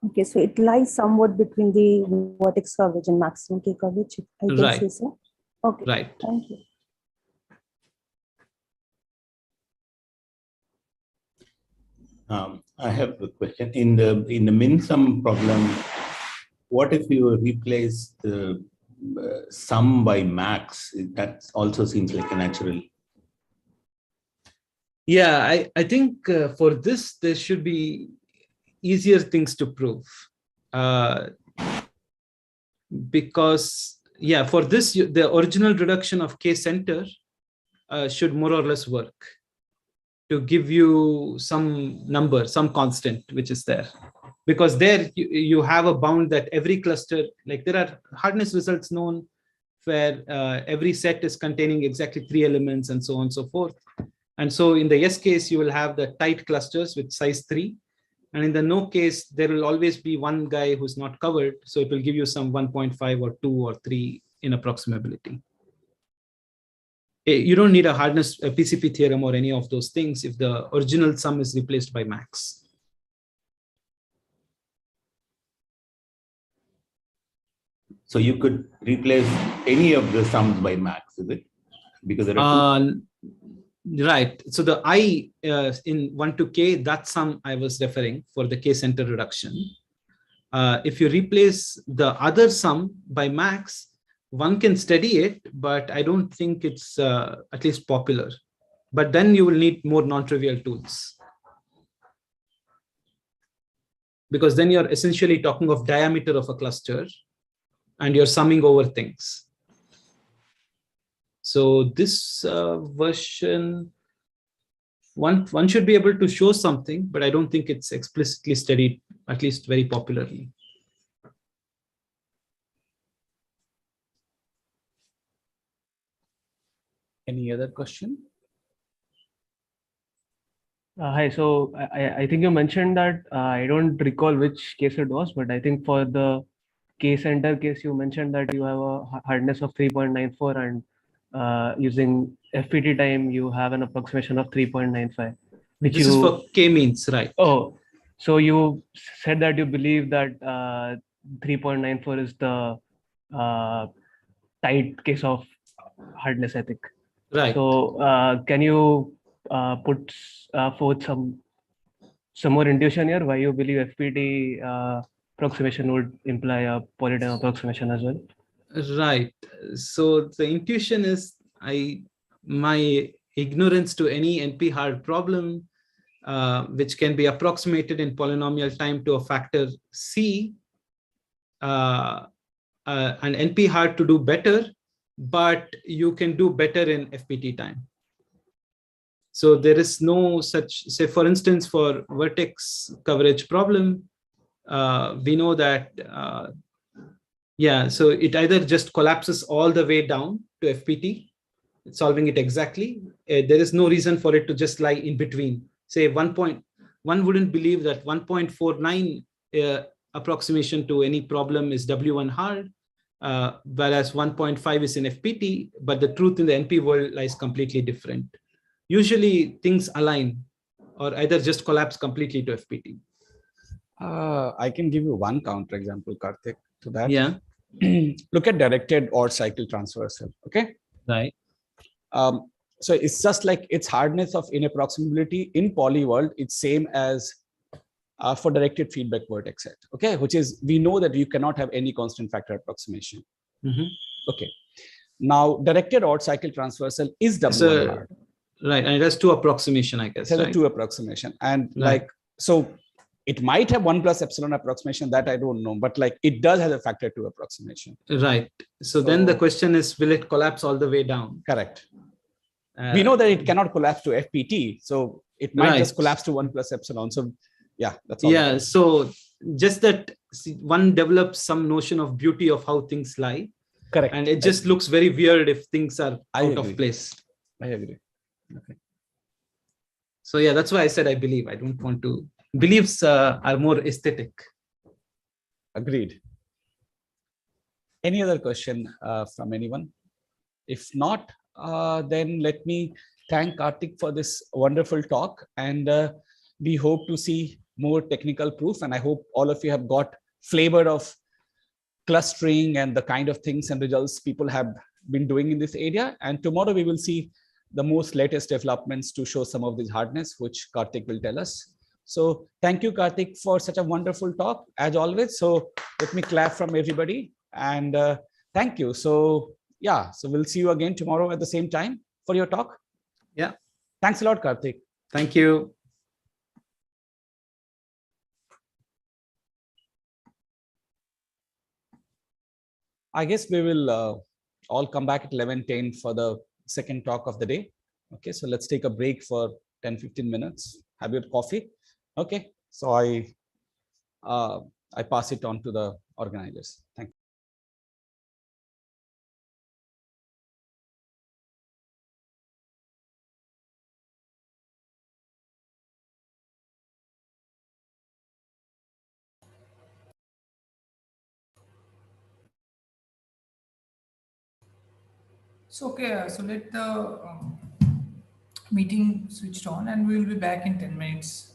Okay, so it lies somewhat between the vertex coverage and maximum K coverage, I can Right. say so. Okay, Right. thank you. I have a question. In the min sum problem, what if you replace the sum by max? That also seems like a natural. Yeah, I think for this, there should be easier things to prove. Because, yeah, for this, the original reduction of K center should more or less work to give you some number, some constant, which is there. Because there you have a bound that every cluster, like there are hardness results known where every set is containing exactly 3 elements and so on and so forth. And so in the yes case, you will have the tight clusters with size 3. And in the no case, there will always be one guy who's not covered. So it will give you some 1.5 or 2 or 3 in approximability. You don't need a hardness, a PCP theorem or any of those things if the original sum is replaced by max. So you could replace any of the sums by max, is it? Because there are two. Right. So the I in 1 to K, that sum I was referring for the K center reduction. If you replace the other sum by max, one can study it, but I don't think it's at least popular. But then you will need more non-trivial tools. Because then you're essentially talking of diameter of a cluster and you're summing over things. So this version, one should be able to show something, but I don't think it's explicitly studied, at least very popularly. Any other question? Hi, so I think you mentioned that I don't recall which case it was, but I think for the K center case, you mentioned that you have a hardness of 3.94 and using FPT time, you have an approximation of 3.95. Which This is for K-means, right? Oh, so you said that you believe that 3.94 is the tight case of hardness, I think. Right. So can you put forth some more intuition here why you believe FPT approximation would imply a polytime approximation as well? Right. So the intuition is my ignorance to any NP hard problem, which can be approximated in polynomial time to a factor C, and NP hard to do better, but you can do better in FPT time. So there is no such, say for instance, for vertex coverage problem, we know that, yeah, so it either just collapses all the way down to FPT, solving it exactly. There is no reason for it to just lie in between. Say one wouldn't believe that 1.49 approximation to any problem is W1 hard, whereas 1.5 is in FPT, but the truth in the NP world lies completely different. Usually things align or either just collapse completely to FPT. I can give you one counterexample, Karthik, to that. Yeah. Look at directed or cycle transversal. Okay. Right. So it's just like its hardness of inapproximability in poly world. It's same as for directed feedback vertex set. Okay, which is we know that you cannot have any constant factor approximation. Mm-hmm. Okay. Now directed odd cycle transversal is W1 hard. Right, and it has 2 approximation, I guess. It has right? a 2 approximation, and Right. like so. It might have 1 plus epsilon approximation, that I don't know, but like it does have a factor 2 approximation. Right. So then the question is, will it collapse all the way down? Correct. We know that it cannot collapse to FPT, so it might Right. just collapse to 1 plus epsilon. So yeah, that's all. Yeah, so just that one develops some notion of beauty of how things lie. Correct. And it just looks very weird if things are I out agree. of place. I agree. Okay. So yeah, that's why I said I believe. I don't want to. Beliefs are more aesthetic. Agreed. Any other question from anyone? If not, then let me thank Karthik for this wonderful talk, and we hope to see more technical proof. And I hope all of you have got flavor of clustering and the kind of things and results people have been doing in this area. And tomorrow we will see the most latest developments to show some of this hardness, which Karthik will tell us. So thank you, Karthik, for such a wonderful talk, as always. So let me clap from everybody, and thank you. So yeah, so we'll see you again tomorrow at the same time for your talk. Yeah. Thanks a lot, Karthik. Thank you. I guess we will all come back at 11:10 for the second talk of the day. Okay, so let's take a break for 10-15 minutes. Have your coffee. Okay, so I pass it on to the organizers. Thank you. So okay, so let the meeting switched on, and we will be back in 10 minutes.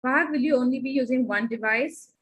Parag, will you only be using one device?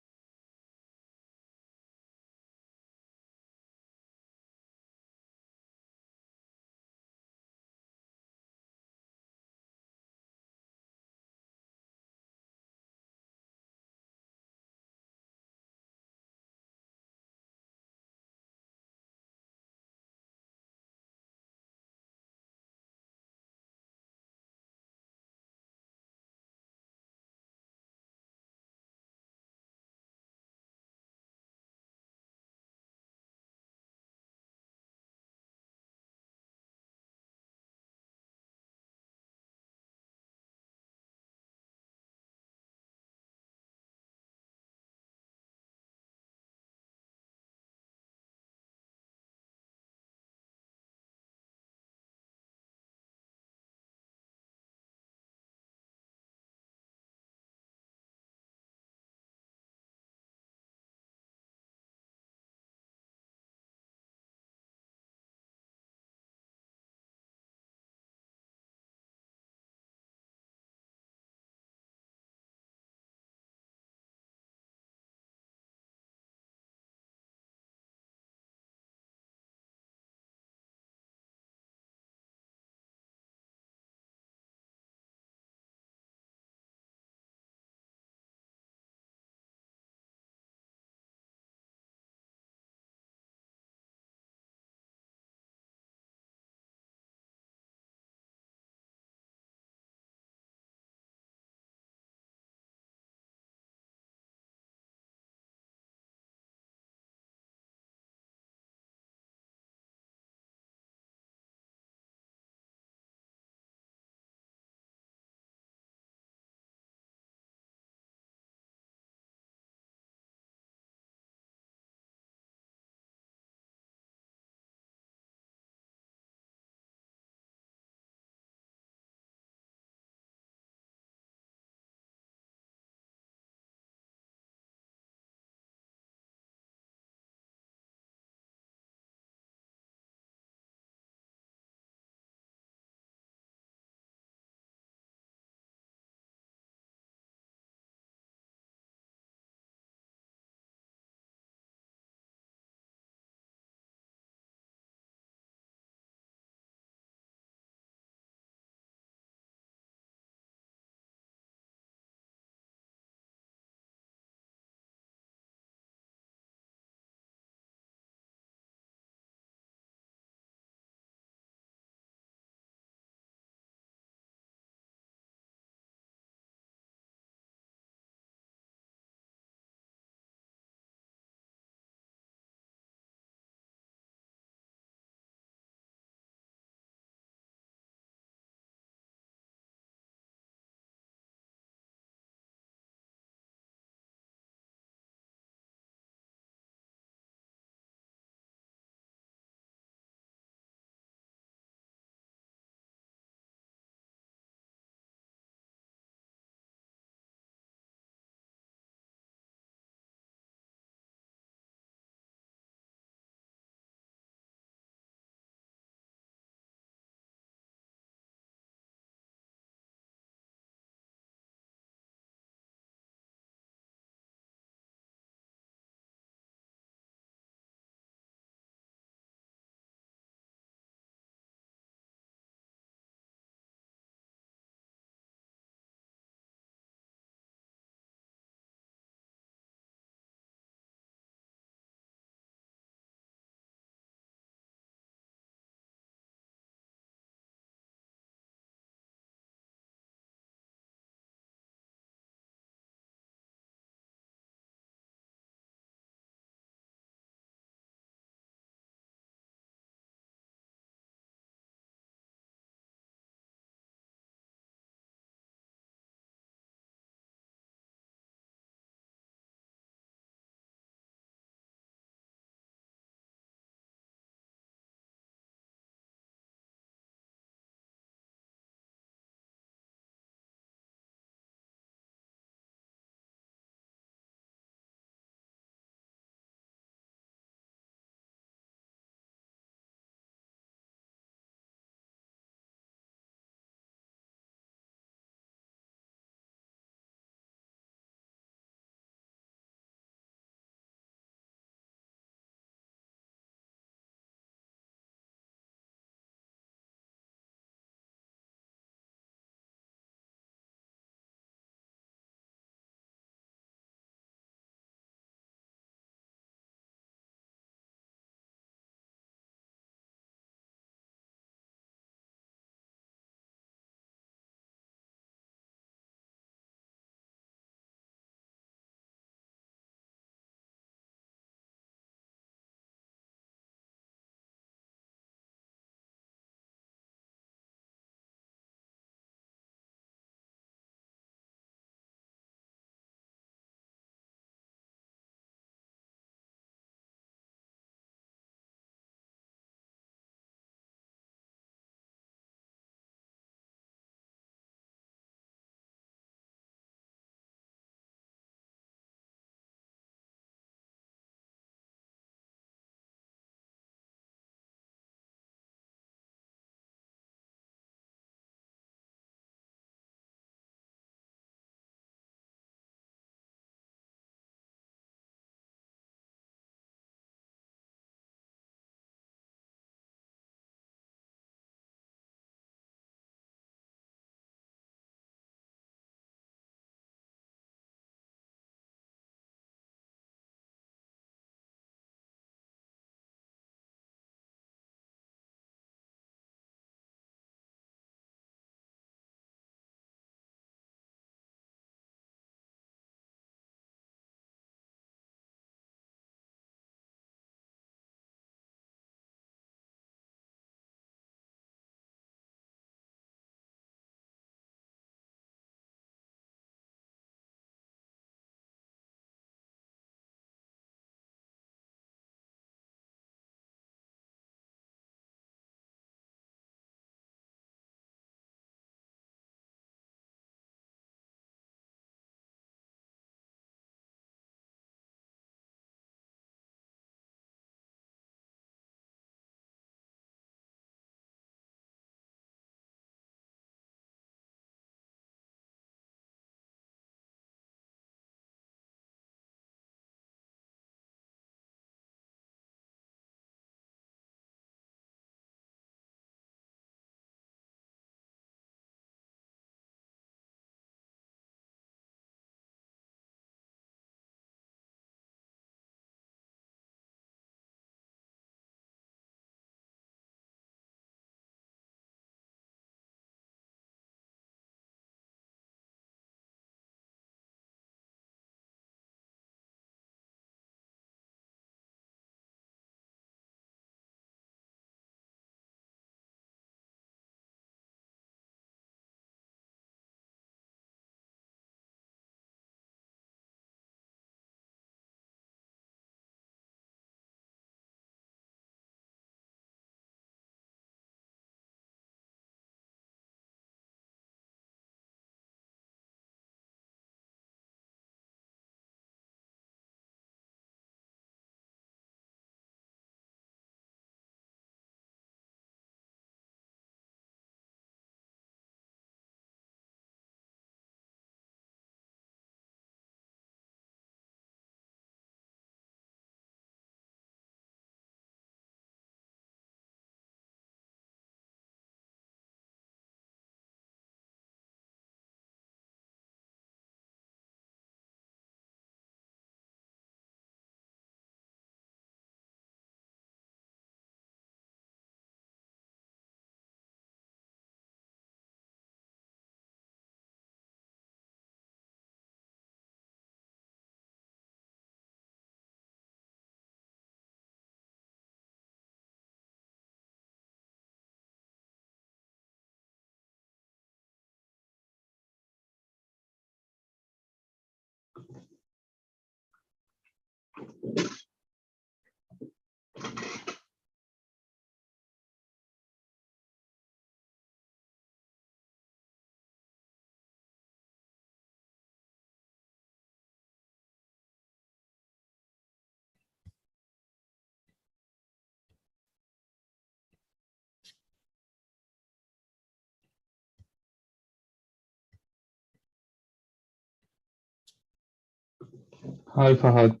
Hi, Fahad.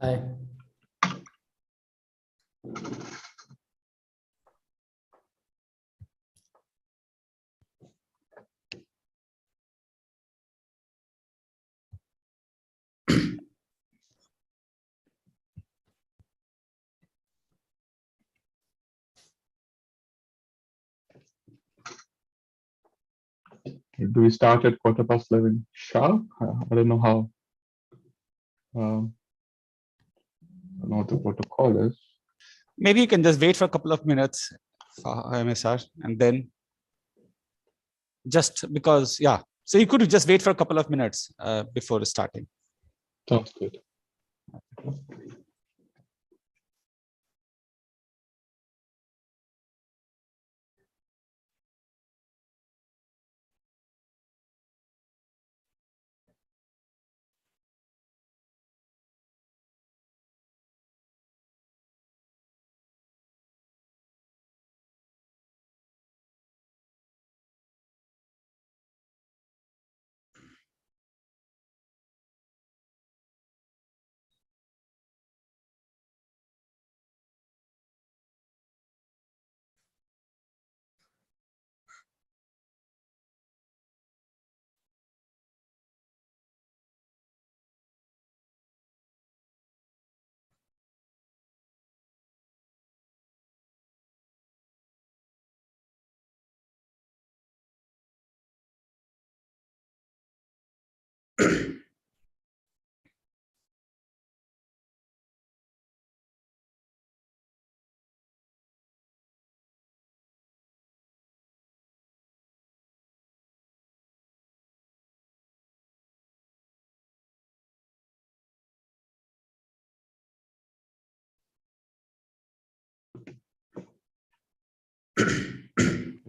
Hi. Do we start at 11:15 sharp? I don't know how. I don't know what the protocol is. Maybe you can just wait for a couple of minutes for MSR and then just because, yeah. So you could just wait for a couple of minutes before starting. Sounds good.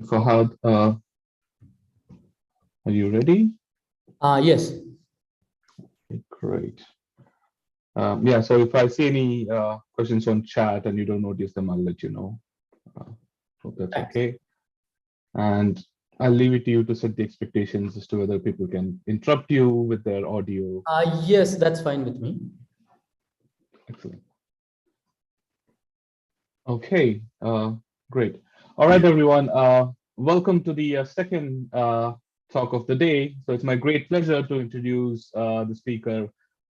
Fahad, are you ready? Yes. Okay, great. Yeah, so if I see any questions on chat and you don't notice them, I'll let you know. Hope that's okay. And I'll leave it to you to set the expectations as to whether people can interrupt you with their audio. Yes, that's fine with me. Excellent. Okay, great. All right, everyone. Welcome to the second talk of the day. So it's my great pleasure to introduce the speaker,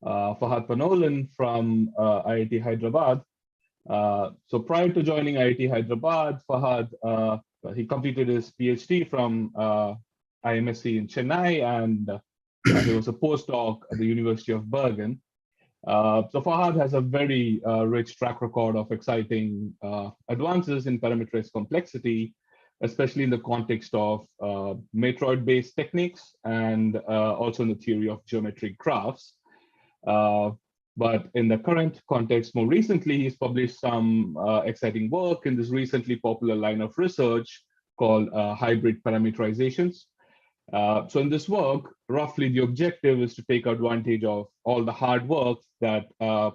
Fahad Panolan from IIT Hyderabad. So prior to joining IIT Hyderabad, Fahad, he completed his PhD from IMSC in Chennai, and he was a postdoc at the University of Bergen. So Fahad has a very rich track record of exciting advances in parameterized complexity, especially in the context of matroid-based techniques and also in the theory of geometric graphs. But in the current context, more recently, he's published some exciting work in this recently popular line of research called hybrid parameterizations. So in this work, roughly the objective is to take advantage of all the hard work that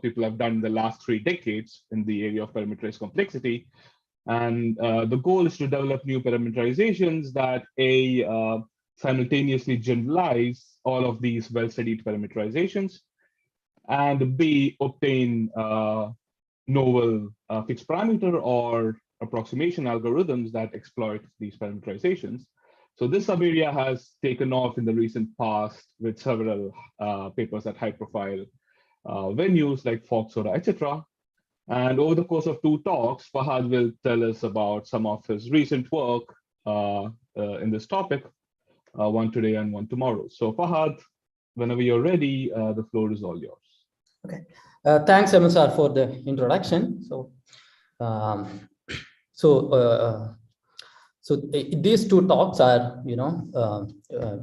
people have done in the last 3 decades in the area of parameterized complexity. And the goal is to develop new parameterizations that simultaneously generalize all of these well-studied parameterizations, and B, obtain novel fixed parameter or approximation algorithms that exploit these parameterizations. So this sub-area has taken off in the recent past with several papers at high-profile venues like Foxora, etc. And over the course of 2 talks, Fahad will tell us about some of his recent work in this topic, one today and one tomorrow. So Fahad, whenever you're ready, the floor is all yours. Okay. Thanks, MSR, for the introduction. So these 2 talks are,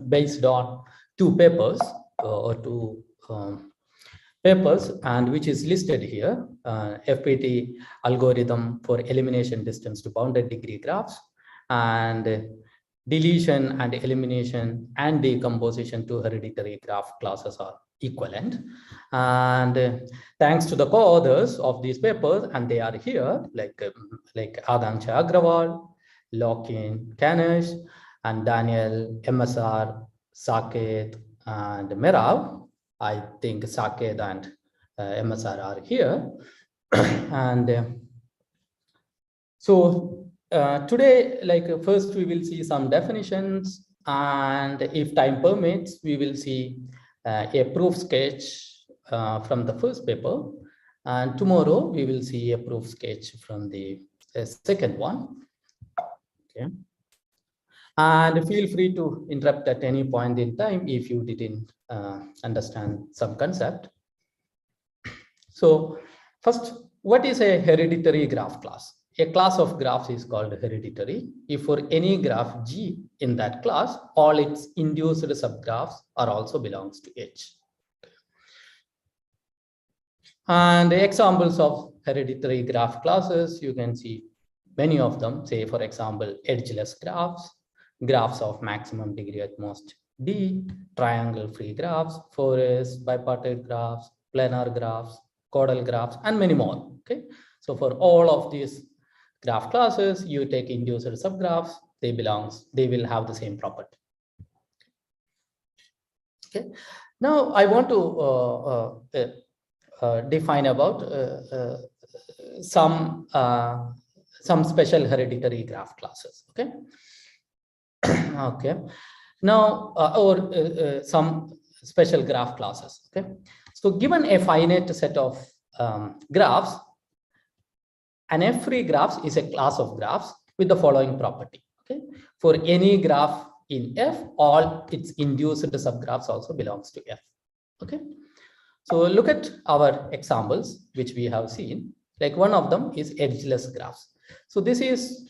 based on 2 papers or 2 papers, and which is listed here, FPT algorithm for elimination distance to bounded degree graphs, and deletion and elimination and decomposition to hereditary graph classes are equivalent. And thanks to the co-authors of these papers, and they are here, like Adancha Agrawal, Lokin Kanish, and Daniel MSR, Saket, and Merav. I think Saket and MSR are here. And so today, first we will see some definitions, and if time permits, we will see a proof sketch from the first paper, and tomorrow we will see a proof sketch from the second one. Okay. And feel free to interrupt at any point in time if you didn't understand some concept. So first, what is a hereditary graph class? A class of graphs is called hereditary if for any graph G in that class, all its induced subgraphs are also belongs to H. And the examples of hereditary graph classes, you can see many of them. Say, for example, edgeless graphs, graphs of maximum degree at most D, triangle-free graphs, forest, bipartite graphs, planar graphs, caudal graphs, and many more. Okay, so for all of these graph classes, you take induced subgraphs, they will have the same property. Okay, now I want to define about some special hereditary graph classes. Okay. Okay. Now, some special graph classes. Okay. So given a finite set of graphs, an F-free graph is a class of graphs with the following property. Okay. For any graph in F, all its induced subgraphs also belongs to F. Okay. So look at our examples, which we have seen. Like one of them is edgeless graphs. So this is,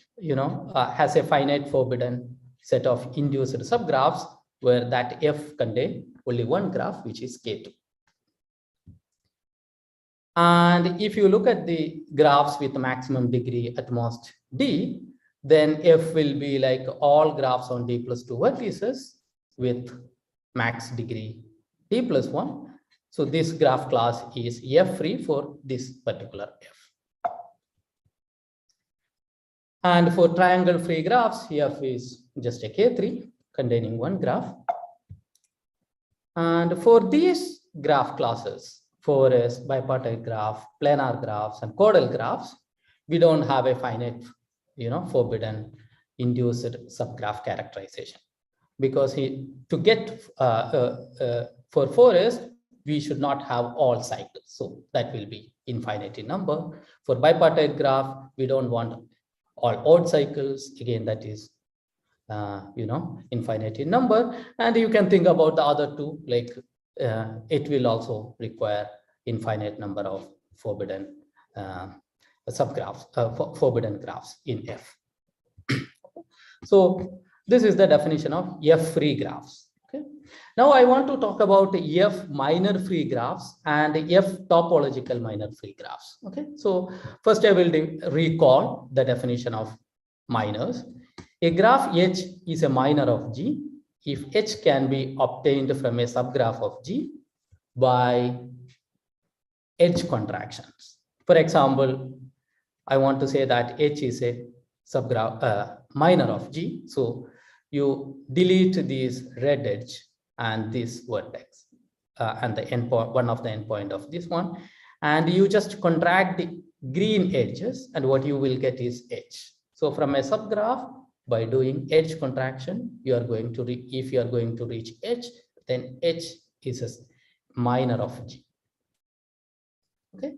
has a finite forbidden set of induced subgraphs where that F contain only one graph, which is K2. And if you look at the graphs with maximum degree at most D, then F will be like all graphs on D plus 2 vertices with max degree D plus 1. So this graph class is F-free for this particular F. And for triangle-free graphs, F is just a K3 containing one graph. And for these graph classes, forest, bipartite graph, planar graphs, and caudal graphs, we don't have a finite, forbidden induced subgraph characterization. Because to get for forest, we should not have all cycles. So that will be infinite in number. For bipartite graph, we don't want all odd cycles. Again, that is, infinite in number. And you can think about the other two, like it will also require infinite number of forbidden subgraphs, forbidden graphs in F. So this is the definition of F-free graphs. Okay. Now I want to talk about F minor free graphs and F topological minor free graphs. Okay. So first I will recall the definition of minors. A graph H is a minor of G if H can be obtained from a subgraph of G by edge contractions. For example, I want to say that H is a subgraph minor of G. So you delete this red edge and this vertex and the endpoint, one of the endpoint of this one, and you just contract the green edges, and what you will get is H. So from a subgraph, by doing edge contraction, you are going to if you are going to reach H, then H is a minor of G. Okay.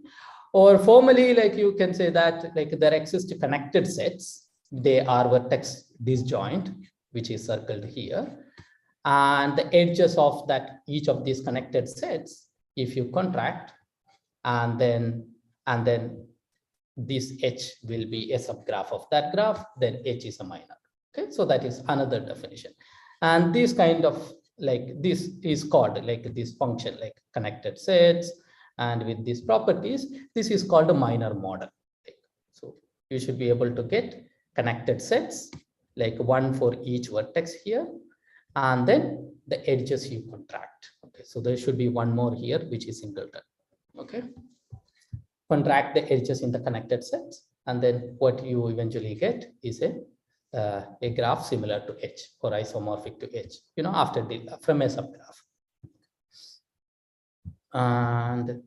Or formally, like you can say that like there exist connected sets. They are vertex disjoint, which is circled here. And the edges of that each of these connected sets, if you contract, and then this H will be a subgraph of that graph, then H is a minor. Okay, so that is another definition. And this kind of like this is called like this function like connected sets, And with these properties, this is called a minor model. So you should be able to get connected sets, like one for each vertex here, and then the edges you contract. Okay, so there should be one more here, which is singleton. Okay, contract the edges in the connected sets, and then what you eventually get is a graph similar to H or isomorphic to H, after from a subgraph. And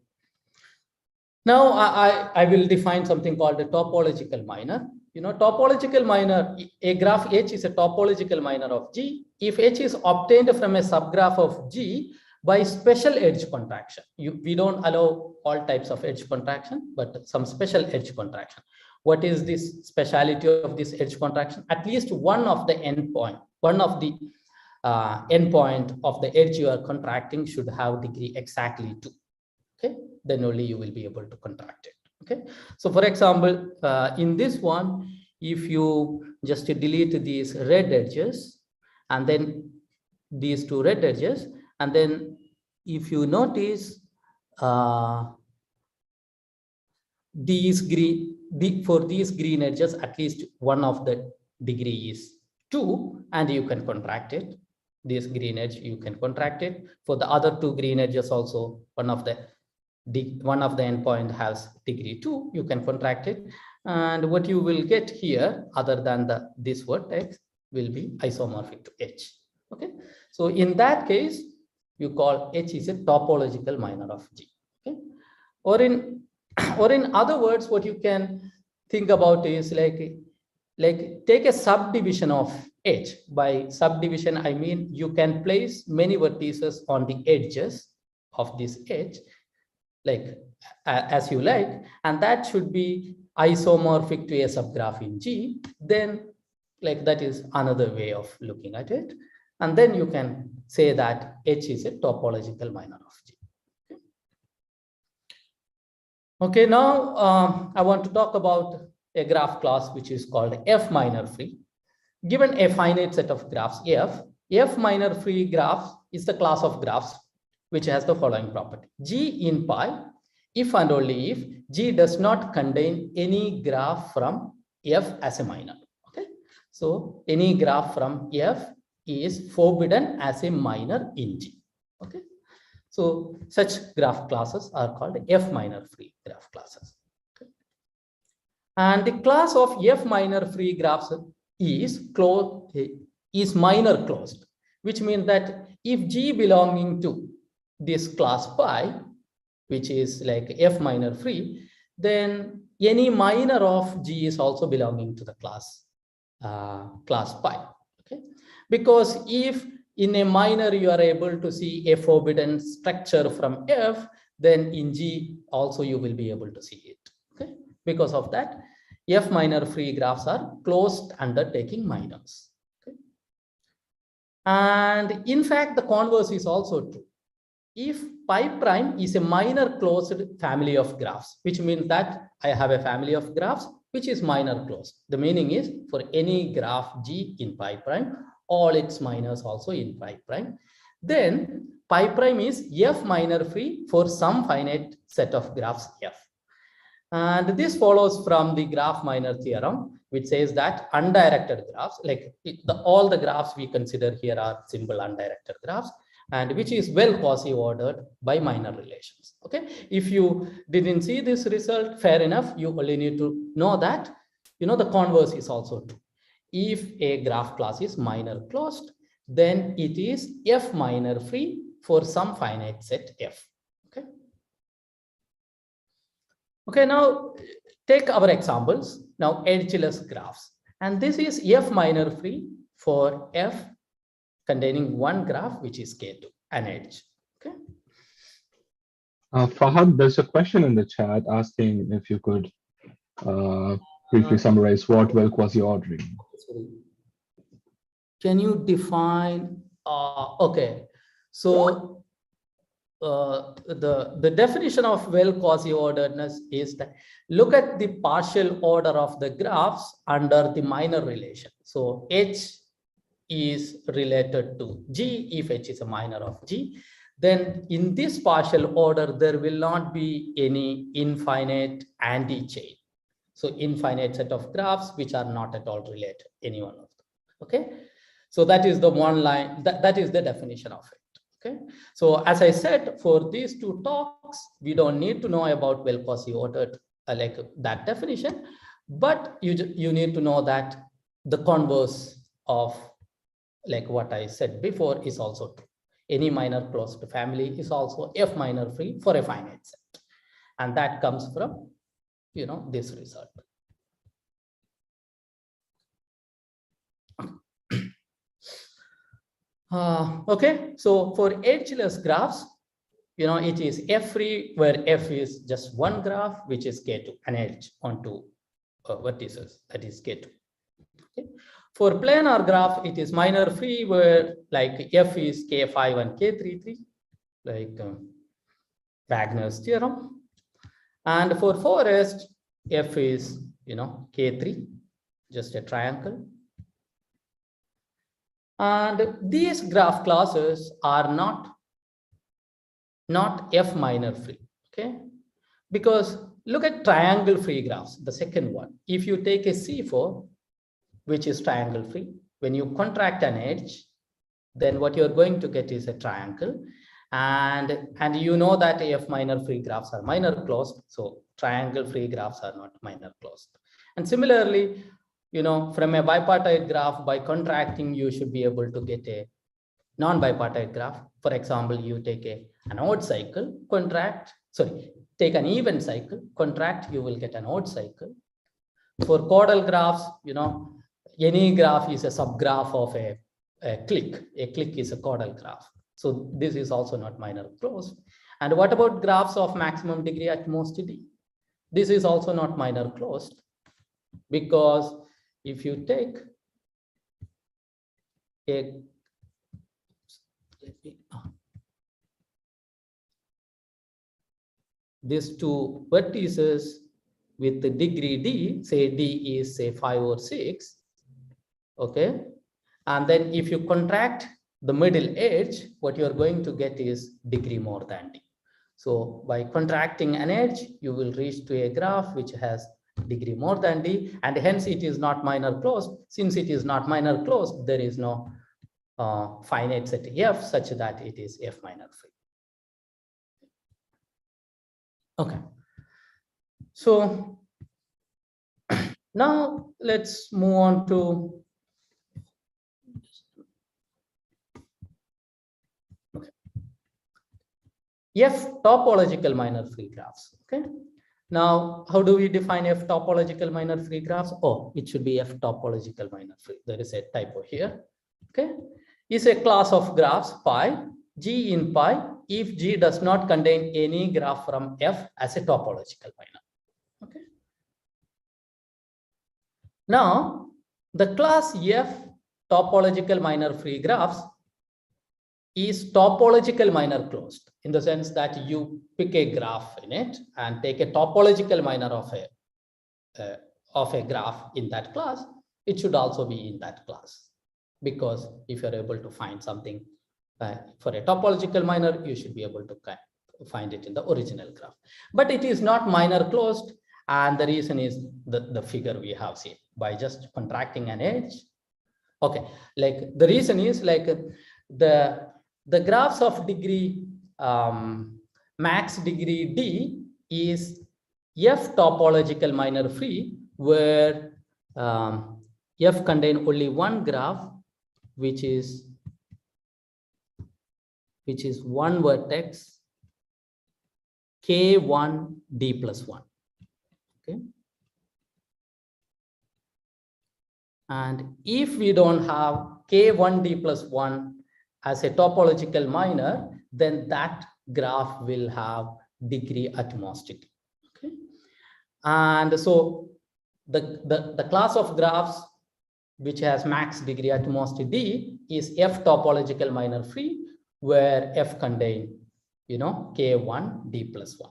now I will define something called a topological minor. Topological minor, a graph H is a topological minor of G if H is obtained from a subgraph of G by special edge contraction. We don't allow all types of edge contraction, but some special edge contraction. What is this speciality of this edge contraction? At least one of the endpoint of the edge you are contracting should have degree exactly 2. Okay, then only you will be able to contract it. Okay, so for example, in this one, if you just delete these red edges and then these 2 red edges, and then if you notice for these green edges, at least one of the degree is 2, and you can contract it. This green edge, you can contract it. For the other 2 green edges also, one of the endpoint has degree 2, you can contract it. And what you will get here, other than this vertex, will be isomorphic to H. Okay, so in that case, you call H is a topological minor of G. Okay, or in other words, what you can think about is like take a subdivision of H. By subdivision, I mean you can place many vertices on the edges of this H, like as you like, and that should be isomorphic to a subgraph in G. Then like that is another way of looking at it. And then you can say that H is a topological minor of G. Okay, now I want to talk about a graph class which is called F minor free. Given a finite set of graphs F minor free graph is the class of graphs which has the following property: G in pi, if and only if G does not contain any graph from F as a minor. Okay, so any graph from F is forbidden as a minor in G. Okay, so such graph classes are called F minor free graph classes. Okay. And the class of F minor free graphs is minor closed, which means that if G belonging to this class pi, which is like F minor free, then any minor of G is also belonging to the class pi. Okay, because if in a minor you are able to see a forbidden structure from F, then in G also you will be able to see it. Okay, because of that, F minor free graphs are closed under taking minors. Okay. And in fact, the converse is also true. If pi prime is a minor closed family of graphs, which means that I have a family of graphs which is minor closed. The meaning is for any graph G in pi prime, all its minors also in pi prime, then pi prime is F minor free for some finite set of graphs F. And this follows from the graph minor theorem, which says that undirected graphs, like all the graphs we consider here are simple undirected graphs, and which is well quasi-ordered by minor relations. Okay, if you didn't see this result, fair enough, you only need to know that, the converse is also true. If a graph class is minor closed, then it is F minor free for some finite set F. Okay. Okay, now take our examples. Now edgeless graphs, and this is F minor free for F containing one graph which is K2, an edge. Okay. Fahad, there's a question in the chat asking if you could briefly summarize what well quasi-ordering. Can you define? Okay, so the definition of well quasi-orderedness is that look at the partial order of the graphs under the minor relation. So H is related to G if H is a minor of G, then in this partial order, there will not be any infinite anti-chain. So infinite set of graphs which are not at all related, any one of them. Okay. So that is the one line, that is the definition of it. Okay. So as I said, for these two talks, we don't need to know about Bell-Quasi ordered like that definition, but you need to know that the converse of like what I said before is also true. Any minor closed family is also F minor free for a finite set. And that comes from, you know, this result. Okay, so for edgeless graphs, you know, it is F free where F is just one graph, which is K2, an edge on two vertices, that is K2. Okay. For planar graph, it is minor free where like F is K5 and K33, like Wagner's theorem. And for forest, F is, you know, K3, just a triangle. And these graph classes are not F minor free, okay? Because look at triangle free graphs, the second one. If you take a C4, which is triangle free, when you contract an edge, then what you're going to get is a triangle. And you know that F minor free graphs are minor closed, so triangle free graphs are not minor closed. And similarly, you know, from a bipartite graph, by contracting, you should be able to get a non-bipartite graph. For example, you take an odd cycle, take an even cycle, contract, you will get an odd cycle. For chordal graphs, you know, any graph is a subgraph of a clique. A clique is a chordal graph. So this is also not minor closed. And what about graphs of maximum degree at most D? This is also not minor closed, because if you take these two vertices with the degree D, say D is say 5 or 6, okay, and then if you contract the middle edge, what you are going to get is degree more than D. So by contracting an edge, you will reach to a graph which has degree more than D, and hence it is not minor closed. Since it is not minor closed, there is no finite set F such that it is F minor free. Okay. So now let's move on to F topological minor free graphs. Okay. Now, how do we define F topological minor free graphs? Oh, it should be F topological minor free. There is a typo here. Okay. Is a class of graphs pi, G in pi, if G does not contain any graph from F as a topological minor. Okay. Now, the class F topological minor free graphs is topological minor closed, in the sense that you pick a graph in it and take a topological minor of a graph in that class. It should also be in that class, because if you're able to find something for a topological minor, you should be able to find it in the original graph. But it is not minor closed, and the reason is the figure we have seen. By just contracting an edge, okay, like the reason is like the graphs of degree max degree D is F topological minor free, where F contain only one graph, which is one vertex K1 D plus 1. Okay. And if we don't have K1 D plus 1 as a topological minor, then that graph will have degree at most D. Okay. And so the class of graphs which has max degree at most D is F topological minor free, where F contain, you know, K1 D plus 1.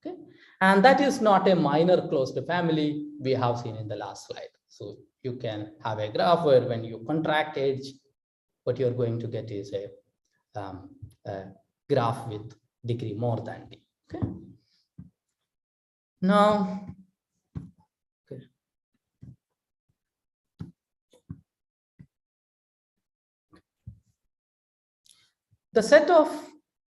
Okay. And that is not a minor closed family we have seen in the last slide. So you can have a graph where when you contract edge, what you're going to get is a graph with degree more than d. Okay. Now, okay. The set of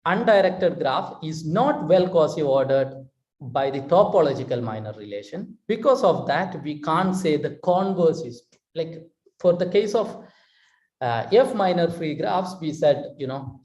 undirected graph is not well quasi-ordered by the topological minor relation. Because of that, we can't say the converse is like for the case of F minor free graphs, we said,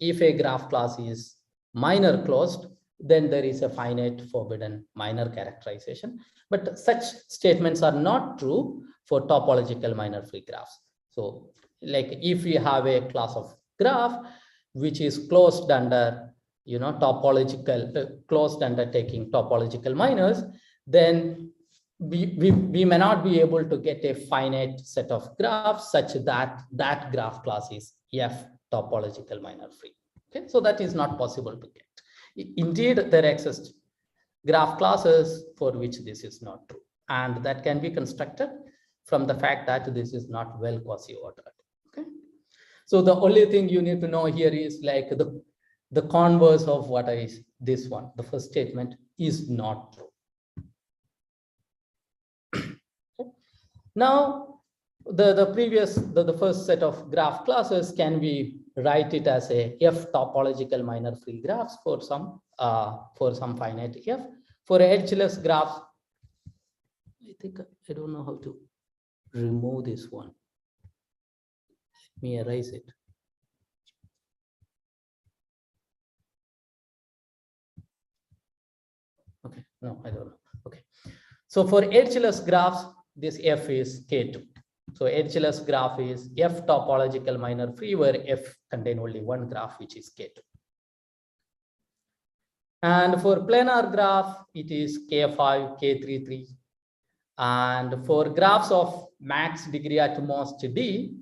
if a graph class is minor closed, then there is a finite forbidden minor characterization. But such statements are not true for topological minor free graphs. So like if we have a class of graph which is closed under topological closed under taking topological minors, then we may not be able to get a finite set of graphs such that that graph class is F topological minor free. Okay, so that is not possible to get. Indeed, there exist graph classes for which this is not true, and that can be constructed from the fact that this is not well quasi-ordered. Okay, so the only thing you need to know here is like the converse of what is this one. The first statement is not true. Now, the first set of graph classes, can we write it as a F topological minor free graphs for some finite F? For edgeless graphs, I think I don't know how to remove this one. Let me erase it. Okay, no, I don't know. Okay, so for edgeless graphs, this F is K2. So edgeless graph is F topological minor free, where F contain only one graph, which is K2. And for planar graph, it is K5, K33. And for graphs of max degree at most D,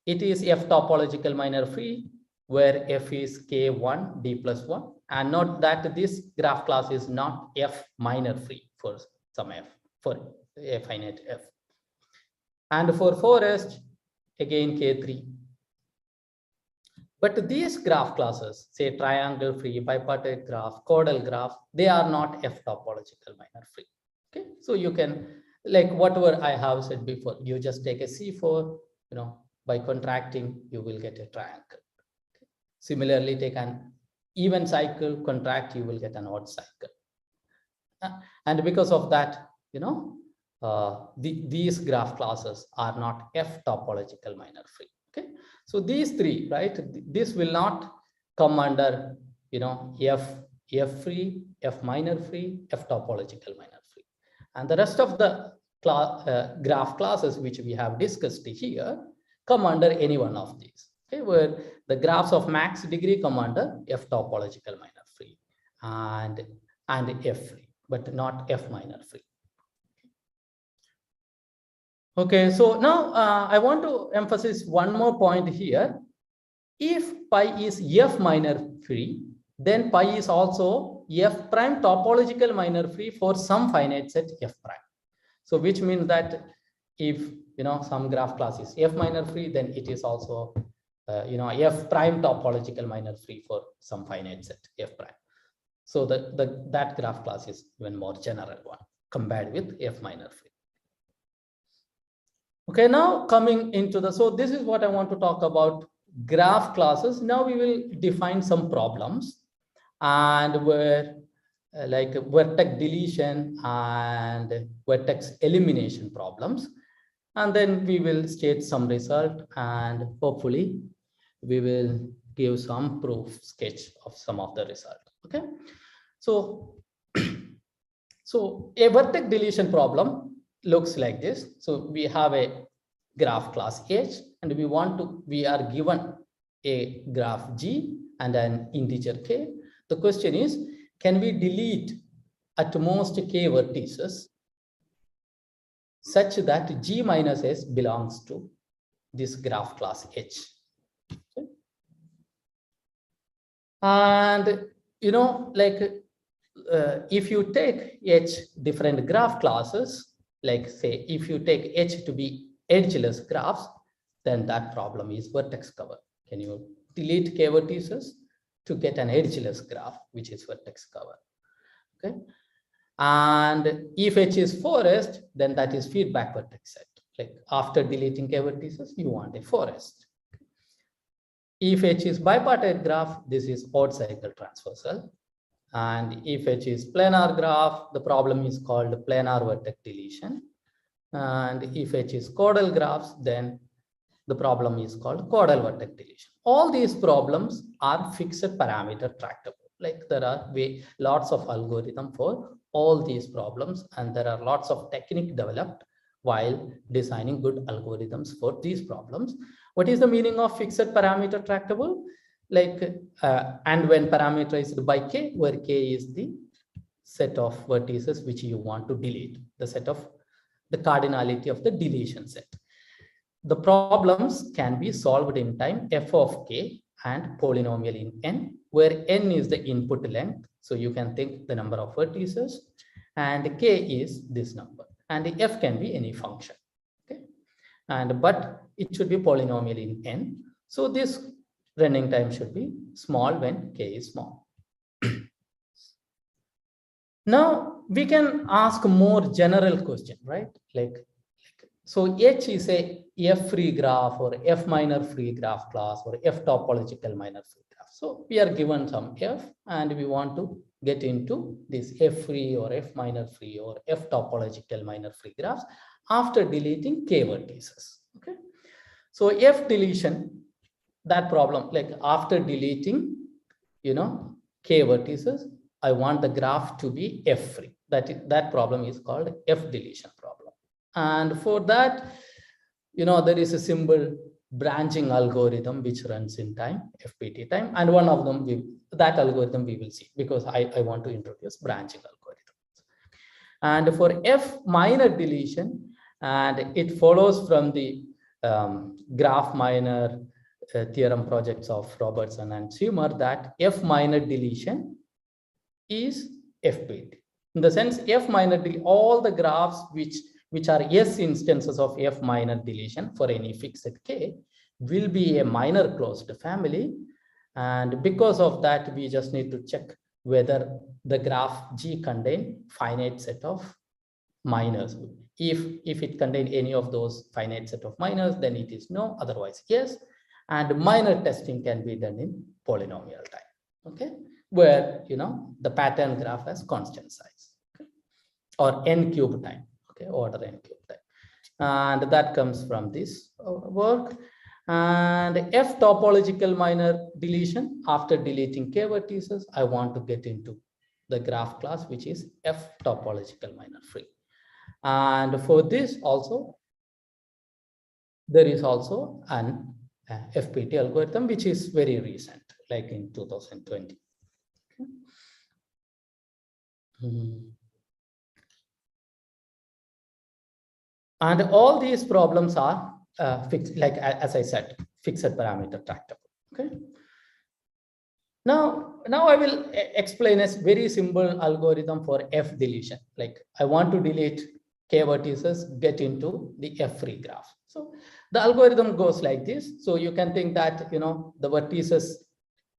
it is F topological minor free, where F is K1, D plus 1. And note that this graph class is not F minor free for some F, for a finite F. And for forest, again K3. But these graph classes, say triangle free, bipartite graph, chordal graph, they are not F topological minor free. Okay, so you can, like whatever I have said before, you just take a C4, by contracting, you will get a triangle. Okay. Similarly, take an even cycle, contract, you will get an odd cycle. And because of that, these graph classes are not F topological minor free. Okay, so these three, right? This will not come under F free, F minor free, F topological minor free, and the rest of the graph classes which we have discussed here come under any one of these. Okay, where the graphs of max degree come under F topological minor free and F free, but not F minor free. Okay, so now I want to emphasize one more point here. If pi is F minor free, then pi is also F prime topological minor free for some finite set F prime. So which means that if some graph class is F minor free, then it is also F prime topological minor free for some finite set F prime. So that graph class is even more general one compared with F minor free. Okay, now coming into so this is what I want to talk about graph classes. Now we will define some problems, and where like vertex deletion and vertex elimination problems. And then we will state some result, and hopefully we will give some proof sketch of some of the result. Okay, so a vertex deletion problem looks like this. So we have a graph class H, and we are given a graph G and an integer K. The question is, can we delete at most K vertices such that G minus S belongs to this graph class H? Okay. And if you take H different graph classes, like say if you take H to be edgeless graphs, then that problem is vertex cover. Can you delete K vertices to get an edgeless graph, which is vertex cover. Okay. And if H is forest, then that is feedback vertex set. Like after deleting k vertices, you want a forest. If H is bipartite graph, this is odd cycle transversal. And if H is planar graph, the problem is called planar vertex deletion. And if H is chordal graphs, then the problem is called chordal vertex deletion. All these problems are fixed parameter tractable. Like there are lots of algorithm for all these problems, and there are lots of technique developed while designing good algorithms for these problems. What is the meaning of fixed parameter tractable? Like, and when parameterized by k, where k is the set of vertices which you want to delete, the set of the cardinality of the deletion set. The problems can be solved in time f of k and polynomial in n, where n is the input length. So you can think the number of vertices, and k is this number, and the f can be any function. Okay, and but it should be polynomial in n. So this running time should be small when k is small. Now we can ask more general question, right? So H is a F free graph or F minor free graph class or F topological minor free graph. So we are given some F and we want to get into this F free or F minor free or F topological minor free graphs after deleting k vertices. Okay. So F deletion, that problem, like after deleting, k vertices, I want the graph to be F free. That problem is called F deletion problem. And for that, there is a simple branching algorithm which runs in time, FPT time. And one of them, that algorithm we will see, because I want to introduce branching algorithms. And for F minor deletion, and it follows from the graph minor theorem projects of Robertson and Sumer, that F minor deletion is FPT. In the sense, F minor deletion, all the graphs which are S instances of F minor deletion for any fixed k will be a minor closed family. And because of that, we just need to check whether the graph G contain finite set of minors. If it contain any of those finite set of minors, then it is no, otherwise yes. And minor testing can be done in polynomial time, okay, where the pattern graph has constant size, okay? Or n cube time, okay, order n cube time, and that comes from this work. And F topological minor deletion, after deleting k vertices, I want to get into the graph class which is F topological minor free. And for this also, there is also an FPT algorithm which is very recent, like in 2020. Okay. And all these problems are fixed, like as I said, fixed parameter tractable. Okay. Now I will explain a very simple algorithm for F deletion. Like I want to delete k vertices, get into the F free graph. So the algorithm goes like this. So you can think that the vertices,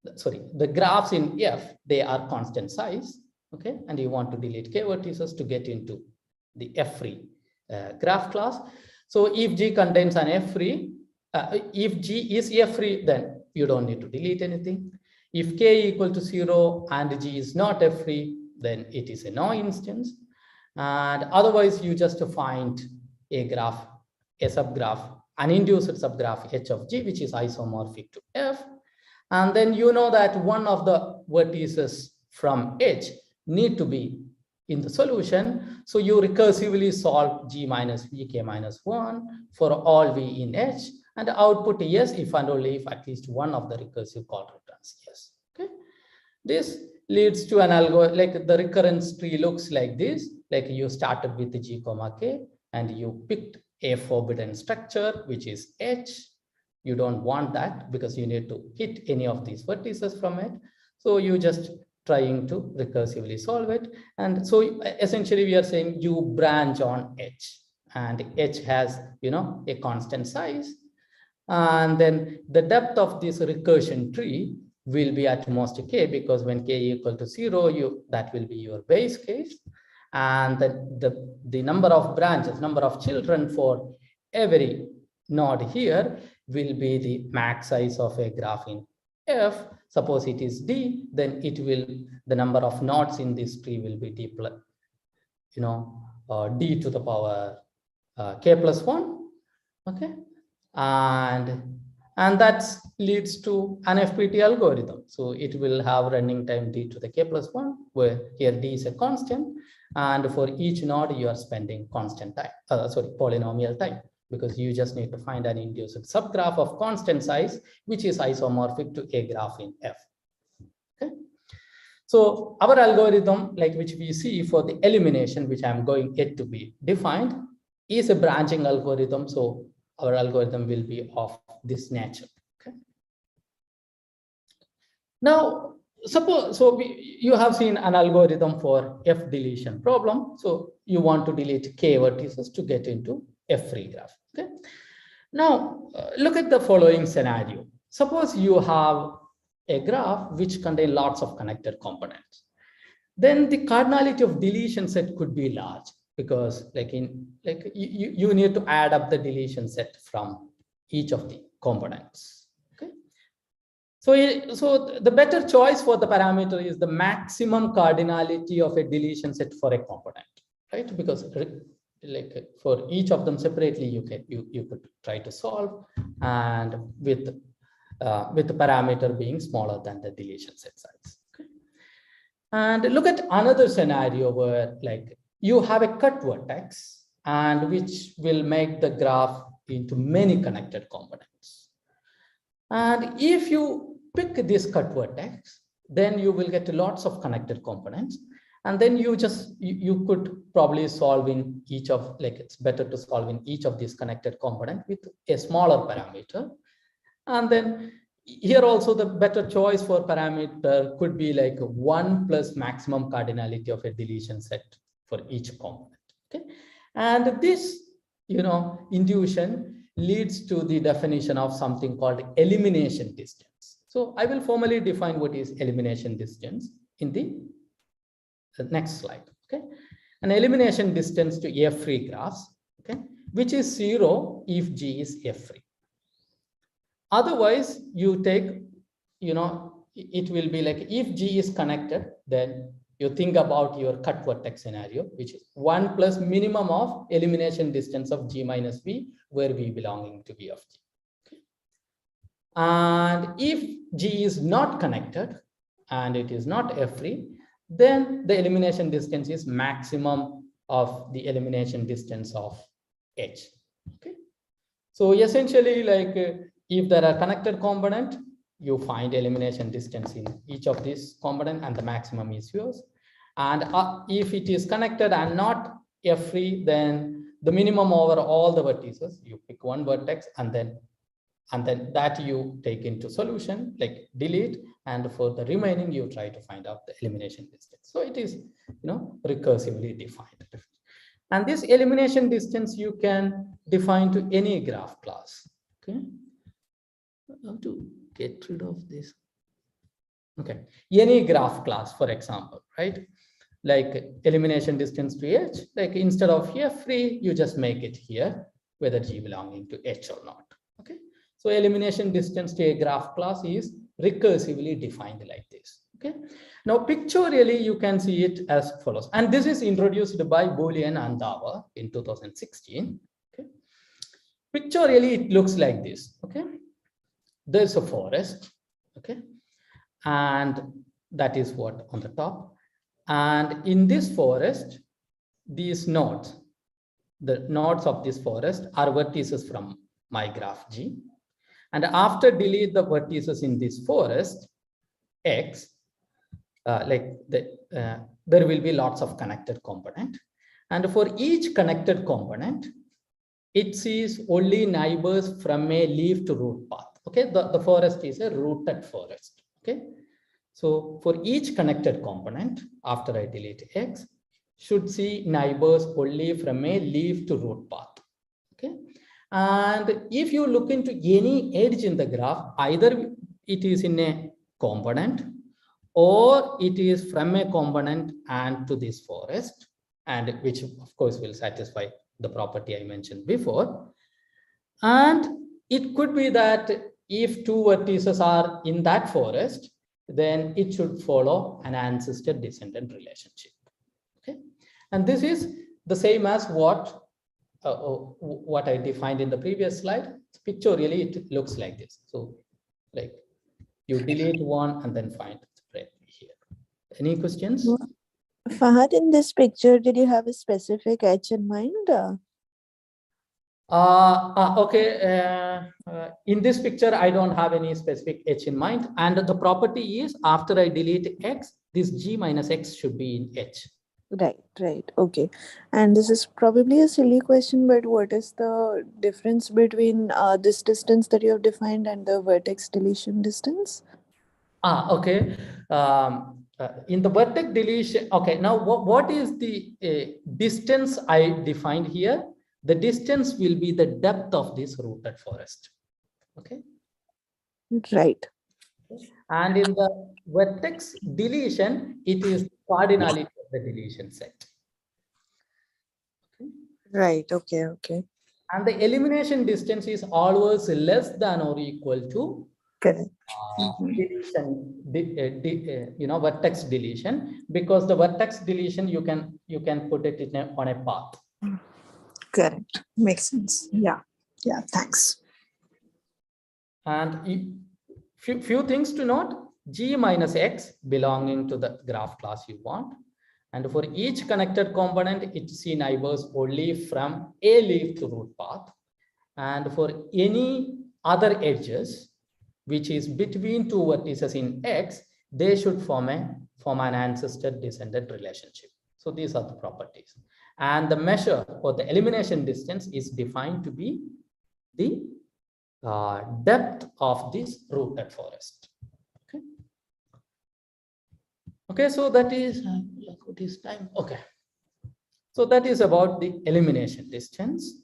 the graphs in F, they are constant size. Okay, and you want to delete k vertices to get into the F free graph class. So if G contains an F free, if G is F free, then you don't need to delete anything. If k equal to 0 and G is not F free, then it is a no instance. And otherwise, you just find a graph, a subgraph, an induced subgraph H of G, which is isomorphic to F. And then you know that one of the vertices from H need to be in the solution. So you recursively solve G minus V, K minus 1 for all V in H, and the output yes if and only if at least one of the recursive call returns yes. Okay. This leads to an algorithm, like the recurrence tree looks like this, like you started with the G comma K and you picked a forbidden structure, which is H. You don't want that because you need to hit any of these vertices from it. So you just trying to recursively solve it. And so essentially we are saying you branch on H, and H has, a constant size. And then the depth of this recursion tree will be at most k, because when k equal to 0, that will be your base case. And the number of branches, number of children for every node here will be the max size of a graph in F. Suppose it is D, then the number of nodes in this tree will be D plus, D to the power k plus 1. Okay, and that leads to an FPT algorithm. So it will have running time D to the k plus 1, where here D is a constant, and for each node you are spending constant time, polynomial time, because you just need to find an induced subgraph of constant size, which is isomorphic to a graph in F. Okay. So our algorithm, like which we see for the elimination, which I'm going yet to be defined, is a branching algorithm. So our algorithm will be of this nature. Okay. Now, suppose you have seen an algorithm for F deletion problem. So you want to delete k vertices to get into F-free graph. Okay. Now look at the following scenario. Suppose you have a graph which contains lots of connected components. Then the cardinality of deletion set could be large, because you need to add up the deletion set from each of the components. Okay. So the better choice for the parameter is the maximum cardinality of a deletion set for a component, right? Because for each of them separately, you could try to solve, and with the parameter being smaller than the deletion set size. Okay. And look at another scenario where you have a cut vertex, and which will make the graph into many connected components. And if you pick this cut vertex, then you will get lots of connected components. And then you could probably solve in each of, it's better to solve in each of these connected components with a smaller parameter. And then here also the better choice for parameter could be 1 plus maximum cardinality of a deletion set for each component. Okay. And this, intuition leads to the definition of something called elimination distance. So I will formally define what is elimination distance in the next slide. Okay. An elimination distance to F-free graphs, okay, which is 0 if G is F-free. Otherwise, you take, it will be if G is connected, then you think about your cut vertex scenario, which is 1 plus minimum of elimination distance of G minus V, where V belonging to V of G. Okay. And if G is not connected and it is not F-free, then the elimination distance is maximum of the elimination distance of H. Okay. So essentially, if there are connected component, you find elimination distance in each of these component, and the maximum is yours. And if it is connected and not F-free, then the minimum over all the vertices, you pick one vertex, and then that you take into solution, delete, and for the remaining you try to find out the elimination distance. So it is recursively defined. And this elimination distance you can define to any graph class. Okay. How to get rid of this? Okay, any graph class, for example, right? Elimination distance to H, instead of F-free, you just make it here, whether G belonging to H or not. Okay, so elimination distance to a graph class is recursively defined like this. Okay, now pictorially you can see it as follows, and this is introduced by Boolean and Dawa in 2016. Okay, pictorially it looks like this. Okay, there's a forest. Okay, and that is what on the top. And in this forest, these nodes, the nodes of this forest are vertices from my graph G. And after delete the vertices in this forest, X, there will be lots of connected component. And for each connected component, it sees only neighbors from a leaf to root path. Okay, the forest is a rooted forest. Okay. So for each connected component, after I delete X, should see neighbors only from a leaf to root path. Okay. And if you look into any edge in the graph, either it is in a component, or it is from a component and to this forest, and which of course will satisfy the property I mentioned before. And it could be that if two vertices are in that forest, then it should follow an ancestor-descendant relationship. Okay, and this is the same as what I defined in the previous slide. Pictorially, it looks like this. So, like you delete one and then find spread here. Any questions? Fahad, in this picture, did you have a specific edge in mind? Okay. In this picture, I don't have any specific H in mind. And the property is after I delete X, this G minus X should be in H. Right. Okay. And this is probably a silly question, but what is the difference between this distance that you have defined and the vertex deletion distance? Okay. In the vertex deletion, okay. Now, what is the distance I defined here? The distance will be the depth of this rooted forest. Okay. Right. And in the vertex deletion, it is cardinality of the deletion set. Okay. Right. Okay. And the elimination distance is always less than or equal to correct deletion, vertex deletion, because the vertex deletion you can put it on a path. Correct. Makes sense. Yeah. Thanks. And few things to note: G minus X belonging to the graph class you want, and for each connected component, it see neighbors only from a leaf to root path, and for any other edges which is between two vertices in X, they should form an ancestor-descendant relationship. So these are the properties. And the measure or the elimination distance is defined to be the depth of this rooted forest. Okay, so that is what is time. Okay, so that is about the elimination distance.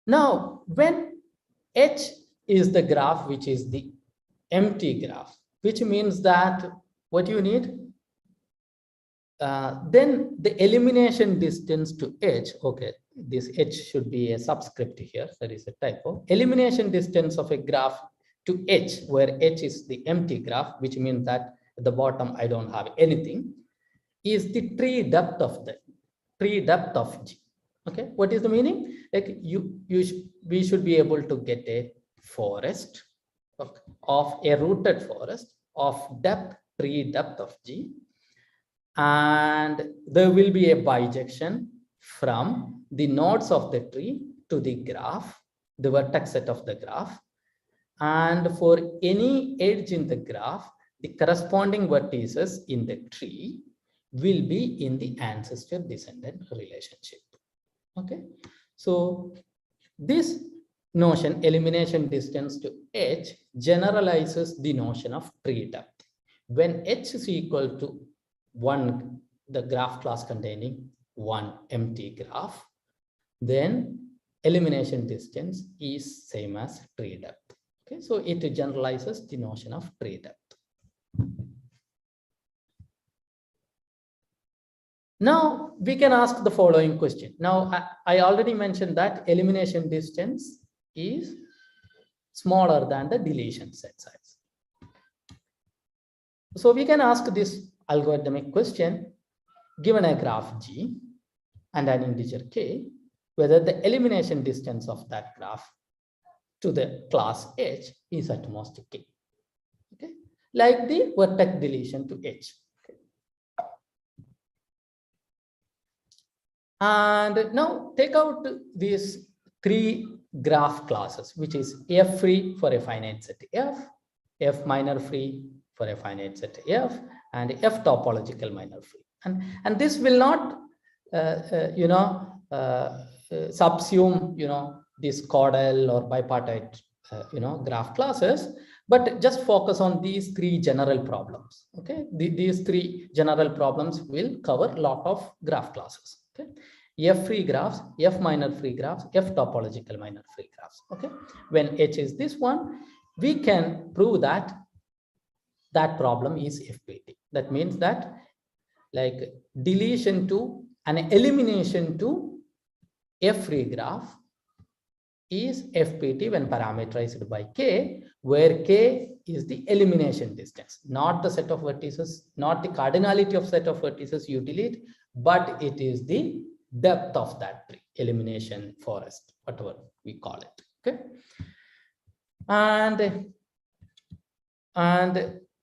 Now, when H is the graph which is the empty graph, which means that what you need, then the elimination distance to H, okay, this H should be a subscript here, there is a typo. Elimination distance of a graph to H, where H is the empty graph, which means that at the bottom I don't have anything, is the tree depth of G. Okay, what is the meaning? Like we should be able to get a forest of a rooted forest of tree depth of G, and there will be a bijection from the nodes of the tree to the graph, the vertex set of the graph, and for any edge in the graph, the corresponding vertices in the tree will be in the ancestor-descendant relationship. Okay, so this notion, elimination distance to H, generalizes the notion of tree depth. When H is equal to 1, the graph class containing one empty graph, then elimination distance is same as tree depth. Okay, so it generalizes the notion of tree depth. Now we can ask the following question. Now I already mentioned that elimination distance is smaller than the deletion set size. So we can ask this algorithmic question, given a graph G and an integer K, whether the elimination distance of that graph to the class H is at most K. Okay, like the vertex deletion to H. Okay. And now take out these 3 graph classes, which is F free for a finite set F, F minor free for a finite set F, and F topological minor free. And this will not, subsume, this caudal or bipartite, graph classes, but just focus on these 3 general problems. Okay, these 3 general problems will cover a lot of graph classes. Okay, F free graphs, F minor free graphs, F topological minor free graphs. Okay, when H is this one, we can prove that that problem is FPT. That means that like deletion to and elimination to F-free graph is FPT when parameterized by K, where K is the elimination distance, not the set of vertices, not the cardinality of set of vertices you delete, but it is the depth of that tree, elimination forest, whatever we call it. Okay. And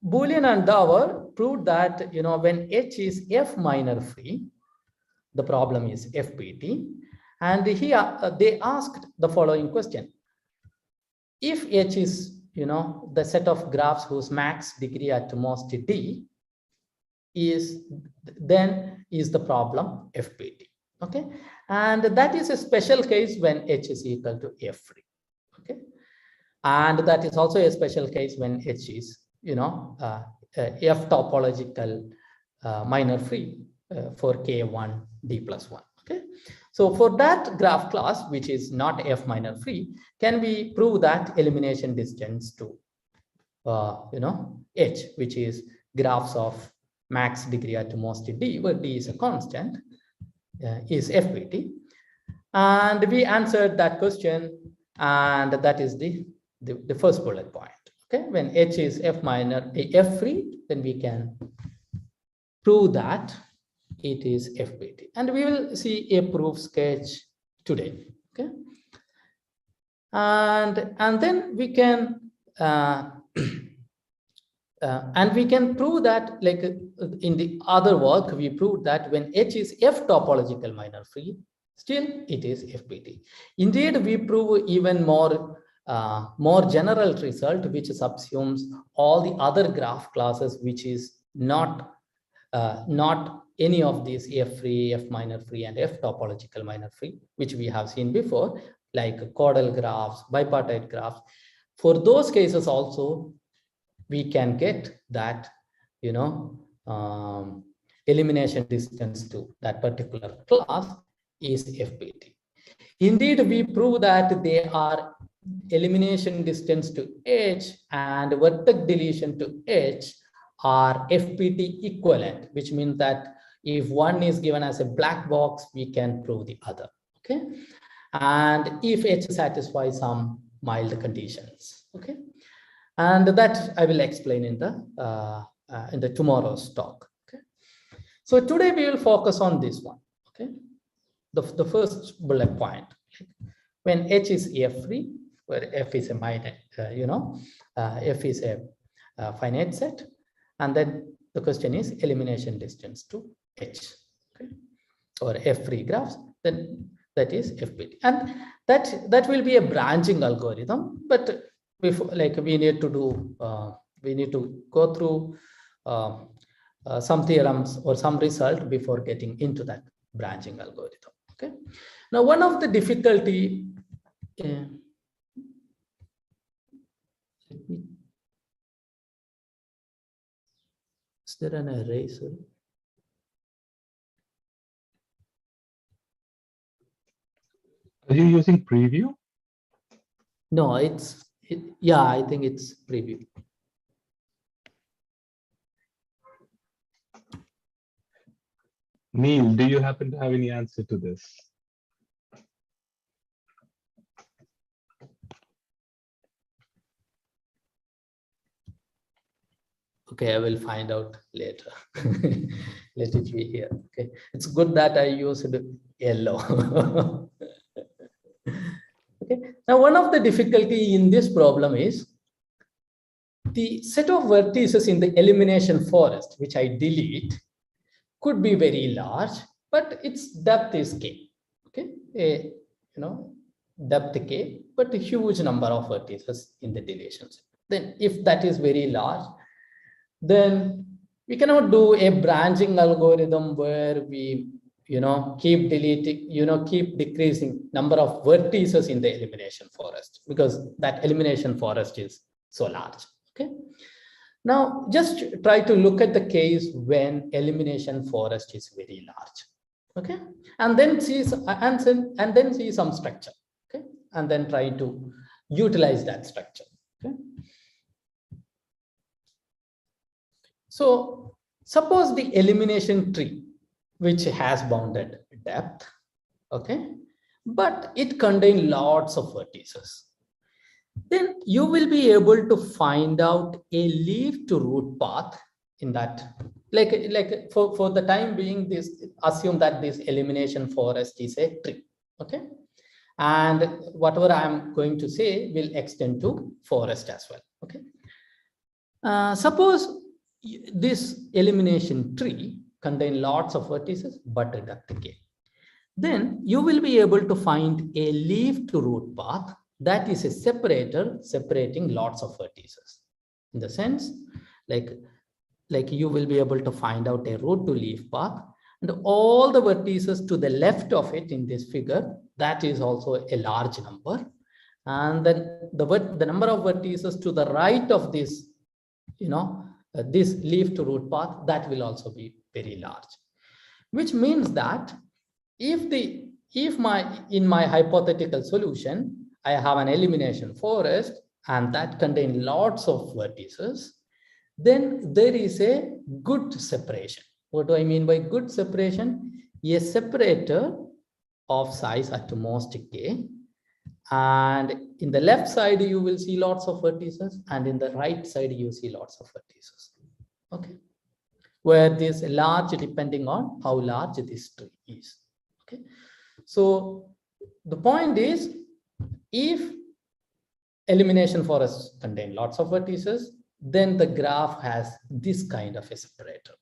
Boolean and Dower proved that, you know, when H is F minor free, the problem is FPT. And here they asked the following question: if H is, you know, the set of graphs whose max degree at most D is, then is the problem FPT. Okay, and that is a special case when H is equal to F free. Okay, and that is also a special case when H is, you know, F topological minor free for K1 D plus 1. Okay, so for that graph class, which is not F minor free, can we prove that elimination distance to, you know, H, which is graphs of max degree at most D, where D is a constant, is FPT? And we answered that question, and that is the first bullet point. Okay, when H is F minor, F free, then we can prove that it is FPT, and we will see a proof sketch today. Okay, and then we can and we can prove that, like in the other work, we proved that when H is F topological minor free, still it is FPT. Indeed, we prove even more general result, which subsumes all the other graph classes, which is not any of these F free, F minor free, and F topological minor free, which we have seen before, like chordal graphs, bipartite graphs. For those cases also, we can get that, you know, elimination distance to that particular class is FPT. Indeed, we prove that they are elimination distance to H and vertex deletion to H are FPT equivalent, which means that if one is given as a black box, we can prove the other. Okay, and if H satisfies some mild conditions. Okay, and that I will explain in the tomorrow's talk. Okay, so today we will focus on this one. Okay, the first bullet point, when H is F free, where F is a minor, you know, F is a finite set, and then the question is elimination distance to H, okay, or F free graphs, then that is FPT, and that will be a branching algorithm. But before, like, we need to do, we need to go through some theorems or some result before getting into that branching algorithm. Okay, now one of the difficulty. Is there an eraser? Are you using preview? No, yeah, I think it's preview. Neil, do you happen to have any answer to this? Okay, I will find out later. Let it be here. Okay, it's good that I used yellow. Okay, now one of the difficulty in this problem is the set of vertices in the elimination forest, which I delete, could be very large, but its depth is K. Okay, you know, depth K, but a huge number of vertices in the deletion set. Then if that is very large, then we cannot do a branching algorithm where we, you know, keep deleting, you know, keep decreasing number of vertices in the elimination forest, because that elimination forest is so large. Okay, now just try to look at the case when elimination forest is very large. Okay, and then see some structure. Okay, and then try to utilize that structure. Okay. So suppose the elimination tree, which has bounded depth, okay, but it contains lots of vertices. Then you will be able to find out a leaf to root path in that. Like for the time being, this assume that this elimination forest is a tree, okay, and whatever I am going to say will extend to forest as well, okay. Suppose this elimination tree contains lots of vertices but a depth k. Then you will be able to find a leaf to root path that is a separator separating lots of vertices. In the sense, like you will be able to find out a root to leaf path, and all the vertices to the left of it in this figure, that is also a large number. And then the number of vertices to the right of this, this leaf to root path, that will also be very large, which means that in my hypothetical solution, I have an elimination forest and that contains lots of vertices, then there is a good separation. What do I mean by good separation? A separator of size at most k, and in the left side you will see lots of vertices, and in the right side you see lots of vertices, okay, where this large depending on how large this tree is, okay. So the point is, if elimination forests contain lots of vertices, then the graph has this kind of a separator.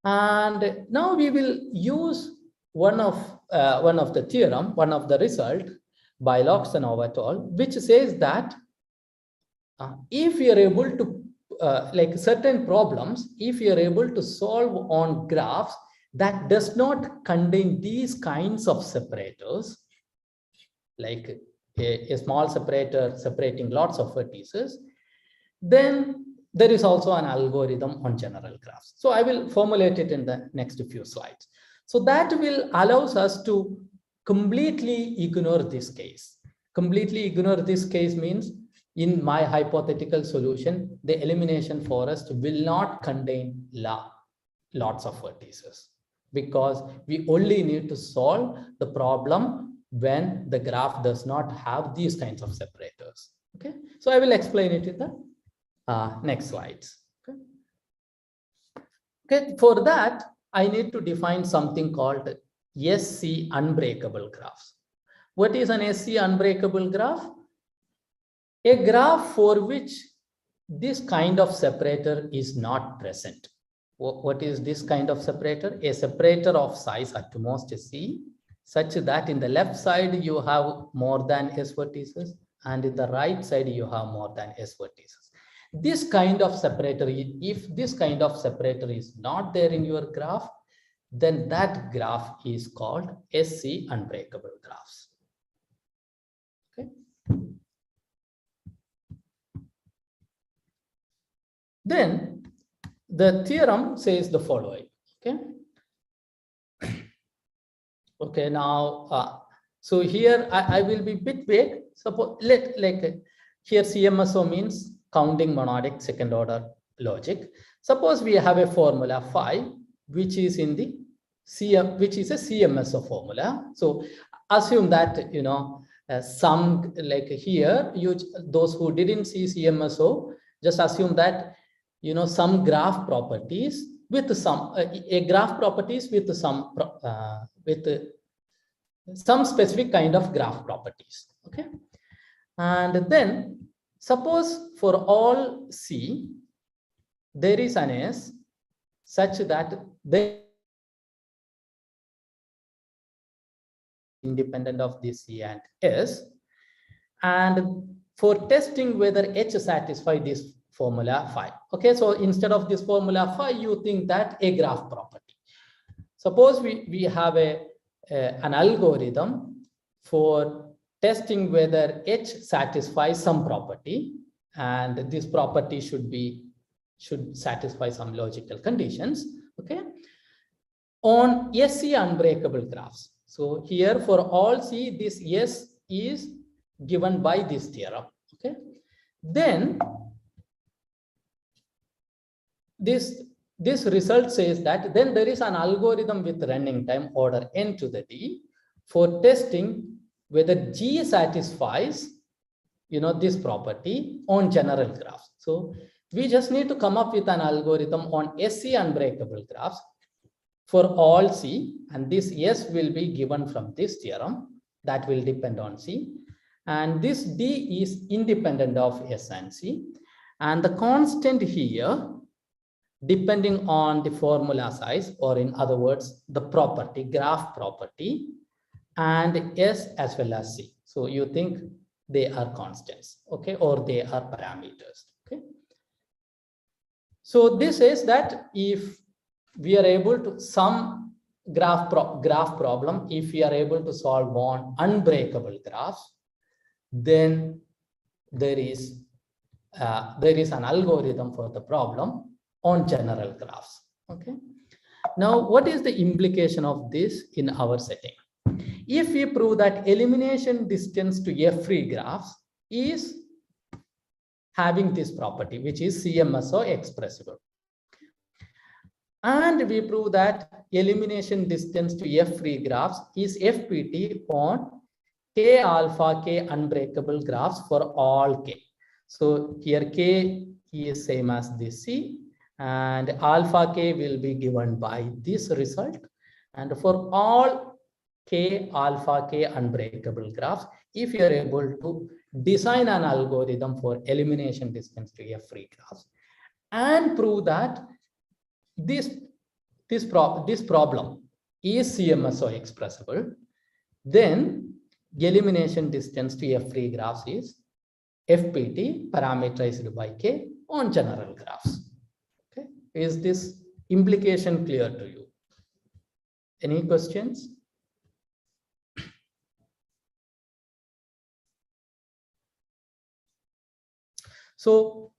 And now we will use one of the theorem, one of the result by Loxanov et al., which says that if you are able to like certain problems, if you are able to solve on graphs that does not contain these kinds of separators, like a small separator separating lots of vertices, then there is also an algorithm on general graphs. So I will formulate it in the next few slides. So that will allows us to completely ignore this case. Completely ignore this case means in my hypothetical solution, the elimination forest will not contain lots of vertices, because we only need to solve the problem when the graph does not have these kinds of separators. Okay, so I will explain it in the next slides. Okay, for that I need to define something called SC unbreakable graphs. What is an SC unbreakable graph? A graph for which this kind of separator is not present. What is this kind of separator? A separator of size at most C, such that in the left side you have more than S vertices, and in the right side you have more than S vertices. This kind of separator, if this kind of separator is not there in your graph, then that graph is called SC unbreakable graphs. Okay. Then the theorem says the following. Okay. Okay. Now, so here I will be a bit vague. Suppose here CMSO means counting monadic second order logic. Suppose we have a formula phi, which is in the which is a CMSO formula. So assume that some, like here, those who didn't see CMSO, just assume that some graph properties with some a graph properties with some specific kind of graph properties. Okay, and then suppose for all C there is an S such that they independent of this C and S, and for testing whether H satisfies this formula phi. Okay, so instead of this formula phi, you think that a graph property. Suppose we have an algorithm for testing whether H satisfies some property, and this property should satisfy some logical conditions. Okay, on SC unbreakable graphs. So here for all C, this S is given by this theorem. Okay, then this result says that then there is an algorithm with running time order n to the d for testing whether G satisfies this property on general graphs. So we just need to come up with an algorithm on SC unbreakable graphs for all C, and this S will be given from this theorem that will depend on C, and this D is independent of S and C, and the constant here depending on the formula size, or in other words the property, graph property, and S as well as C. So you think they are constants, okay, or they are parameters, okay. So this is that if we are able to sum graph problem, if we are able to solve on unbreakable graphs, then there is an algorithm for the problem on general graphs, okay. Now, what is the implication of this in our setting? If we prove that elimination distance to F-free graphs is having this property, which is CMSO expressible, and we prove that elimination distance to F-free graphs is FPT on K alpha K unbreakable graphs for all K. So here K is same as this C, and alpha K will be given by this result, and for all K alpha K unbreakable graphs, if you are able to design an algorithm for elimination distance to F-free graphs and prove that this problem is CMSO expressible, then elimination distance to F-free graphs is FPT parameterized by K on general graphs. Okay, is this implication clear to you? Any questions? So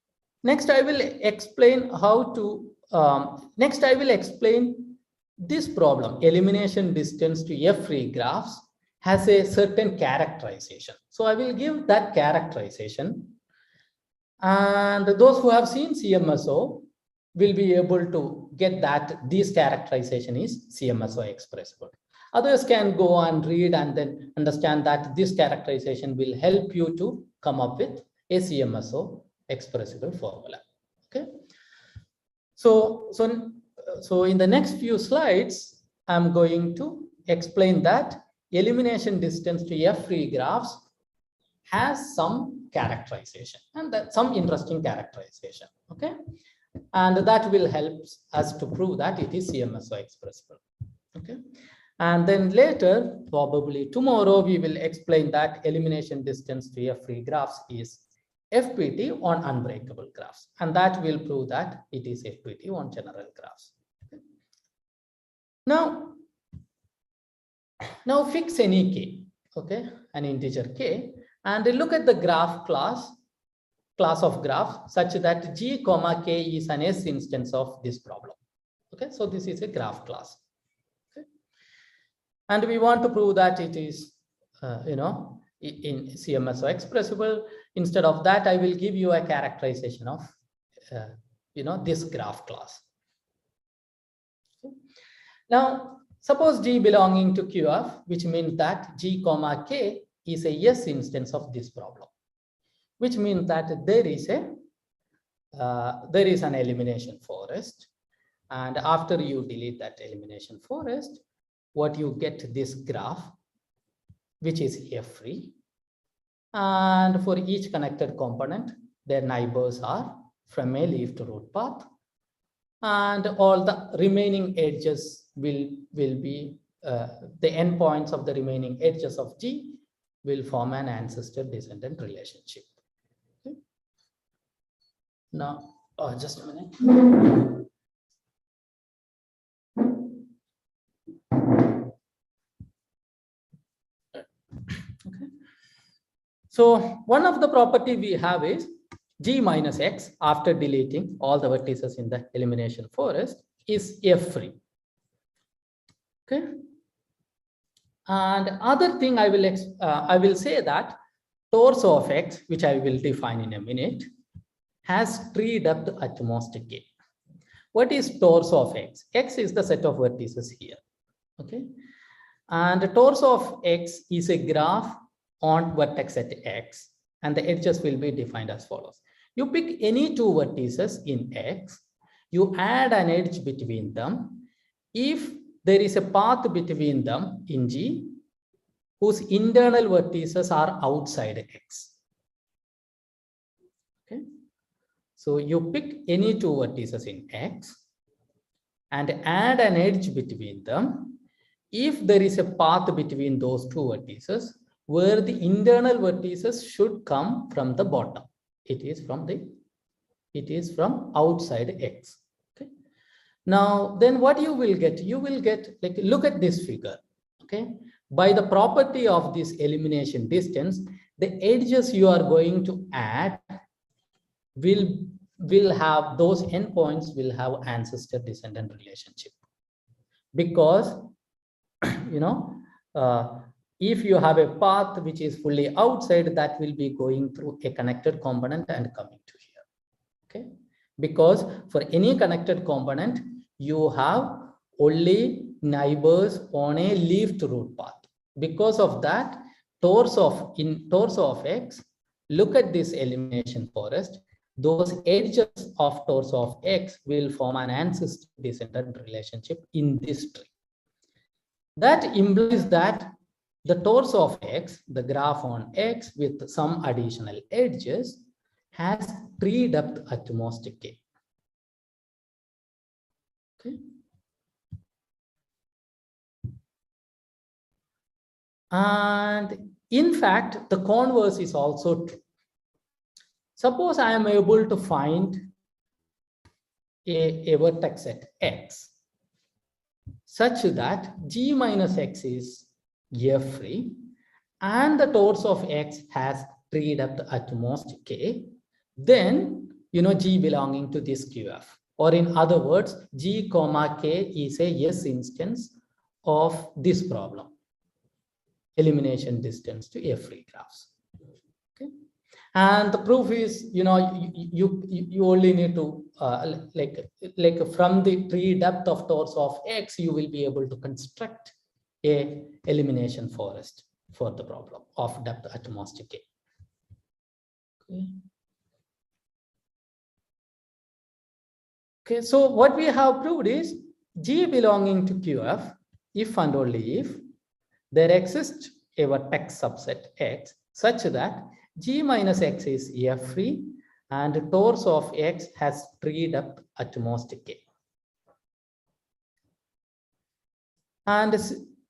next I will explain how to this problem, elimination distance to F-free graphs has a certain characterization. So I will give that characterization, and those who have seen CMSO will be able to get that this characterization is CMSO expressible. Others can go and read and then understand that this characterization will help you to come up with a CMSO expressible formula. Okay. So in the next few slides, I'm going to explain that elimination distance to F-free graphs has some characterization, and that some interesting characterization. Okay. And that will help us to prove that it is CMSO expressible. Okay. And then later, probably tomorrow, we will explain that elimination distance to F-free graphs is FPT on unbreakable graphs, and that will prove that it is FPT on general graphs. Okay. Now fix any K, okay, an integer K, and look at the graph class of graph such that G comma K is an S instance of this problem. Okay, so this is a graph class. Okay. And we want to prove that it is, in CMSO expressible. Instead of that, I will give you a characterization of, this graph class. Okay. Now, suppose G belonging to QF, which means that G comma K is a S instance of this problem, which means that there is an elimination forest, and after you delete that elimination forest, what you get this graph, which is F-free, and for each connected component, their neighbors are from a leaf to root path, and all the remaining edges will be the endpoints of the remaining edges of G will form an ancestor-descendant relationship. Okay. Now, just a minute. Okay. So one of the property we have is G minus X after deleting all the vertices in the elimination forest is F-free. Okay. And other thing I will say that torso of X, which I will define in a minute, has tree depth at most k. What is torso of X? X is the set of vertices here. Okay. And the torso of X is a graph on vertex at X, and the edges will be defined as follows. You pick any two vertices in X, you add an edge between them. If there is a path between them in G, whose internal vertices are outside X. Okay. So you pick any two vertices in X and add an edge between them. If there is a path between those two vertices where the internal vertices should come from the bottom, it is from outside X. Okay. Now, then what you will get? You will get, like, look at this figure. Okay. By the property of this elimination distance, the edges you are going to add will have, those endpoints will have ancestor-descendant relationship. Because, you know, if you have a path which is fully outside, that will be going through a connected component and coming to here. Okay. Because for any connected component, you have only neighbors on a leafed root path. Because of that, torso of X, look at this elimination forest. Those edges of torso of X will form an ancestor-descendant relationship in this tree. That implies that the torso of X, the graph on X with some additional edges, has tree depth at most k. Okay. And in fact, the converse is also true. Suppose I am able to find a vertex at X such that G minus X is F-free and the torso of X has tree depth at most k, then, you know, G belonging to this QF. Or in other words, G comma K is a yes instance of this problem. Elimination distance to F-free graphs. Okay. And the proof is, you know, you only need to like from the tree depth of torso of X, you will be able to construct a elimination forest for the problem of depth at most k. Okay. Okay, so what we have proved is G belonging to QF if and only if there exists a vertex subset X such that G minus X is F-free and torso of X has tree depth at most k. And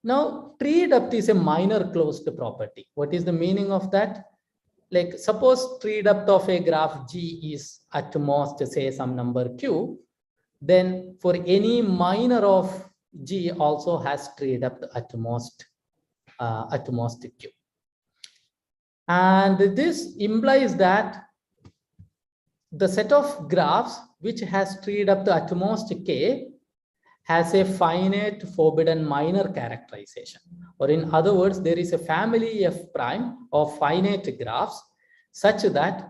now tree depth is a minor closed property. What is the meaning of that? Like, suppose tree depth of a graph G is at most, say, some number Q, then for any minor of G also has tree depth at most Q. And this implies that the set of graphs which has tree depth at most k has a finite forbidden minor characterization. Or in other words, there is a family F prime of finite graphs such that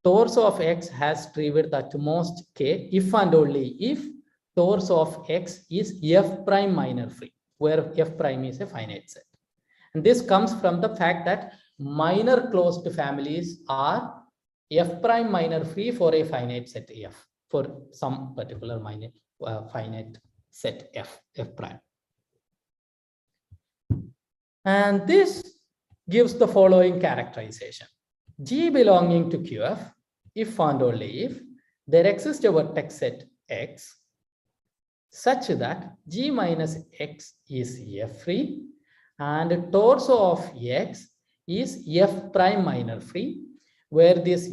torso of X has tree width at most k if and only if torso of X is F prime minor free, where F prime is a finite set. And this comes from the fact that minor closed families are F prime minor free for a finite set F, for some particular minor finite set F prime. And this gives the following characterization. G belonging to QF if and only if there exists a vertex set X such that G minus X is F free and torso of X is F prime minor free, where this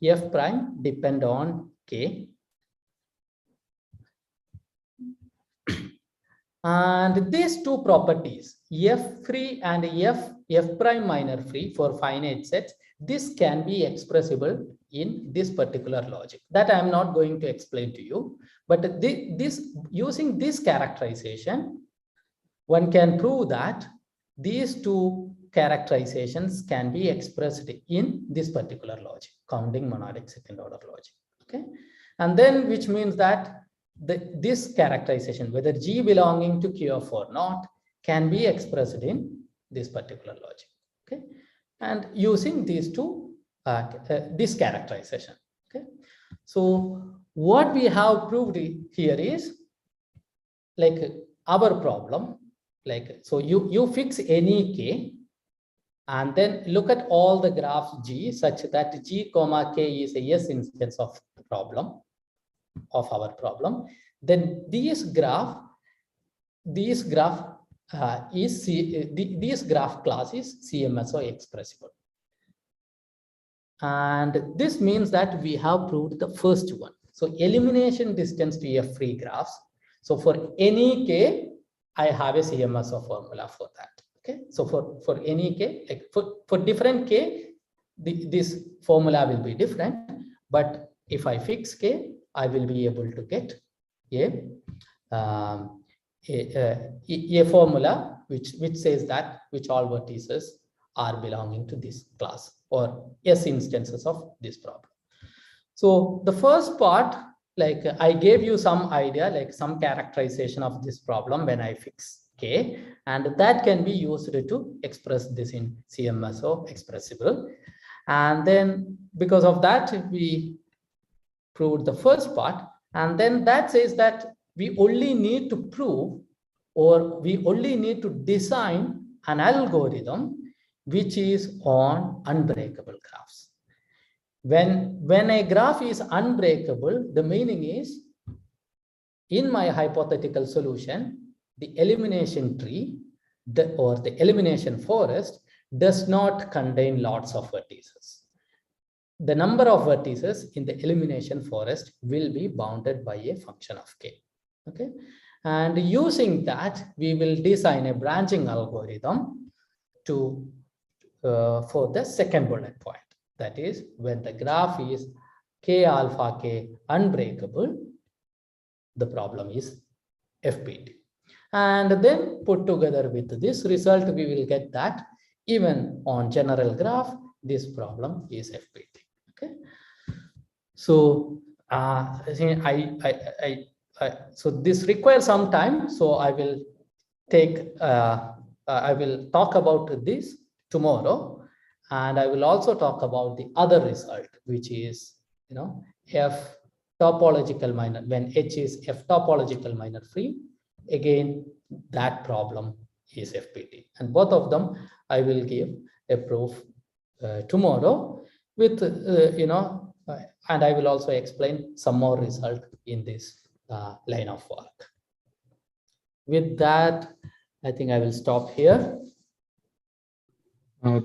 F prime depend on K. And these two properties, F free and F prime minor free for finite sets, this can be expressible in this particular logic that I am not going to explain to you. But using this characterization, one can prove that these two characterizations can be expressed in this particular logic, counting monadic second order logic. Okay, and then which means that this characterization, whether G belonging to QF or not, can be expressed in this particular logic. Okay, and using these two, this characterization. Okay, so what we have proved here is like our problem. Like, so you fix any K and then look at all the graphs G such that G comma K is a S instance of the problem, of our problem. Then this graph is this graph class is CMSO expressible. And this means that we have proved the first one. So elimination distance to F free graphs. So for any K, I have a CMSO formula for that. Okay, so for any K, like for different K, this formula will be different. But if I fix K, I will be able to get a formula which says that which all vertices are belonging to this class or S instances of this problem. So the first part, like I gave you some idea, like some characterization of this problem when I fix K, and that can be used to express this in CMSO expressible. And then because of that, we proved the first part. And then that says that we only need to prove, or we only need to design an algorithm which is on unbreakable graphs. When a graph is unbreakable, the meaning is in my hypothetical solution, the elimination tree or the elimination forest does not contain lots of vertices. The number of vertices in the elimination forest will be bounded by a function of K. Okay, and using that, we will design a branching algorithm for the second bullet point. That is, when the graph is K alpha K unbreakable, the problem is FPT. And then put together with this result, we will get that even on general graph, this problem is FPT. Okay, so so this requires some time. So I will talk about this tomorrow. And I will also talk about the other result, which is, F topological minor, when H is F topological minor free, again, that problem is FPT. And both of them, I will give a proof tomorrow with, and I will also explain some more result in this line of work. With that, I think I will stop here.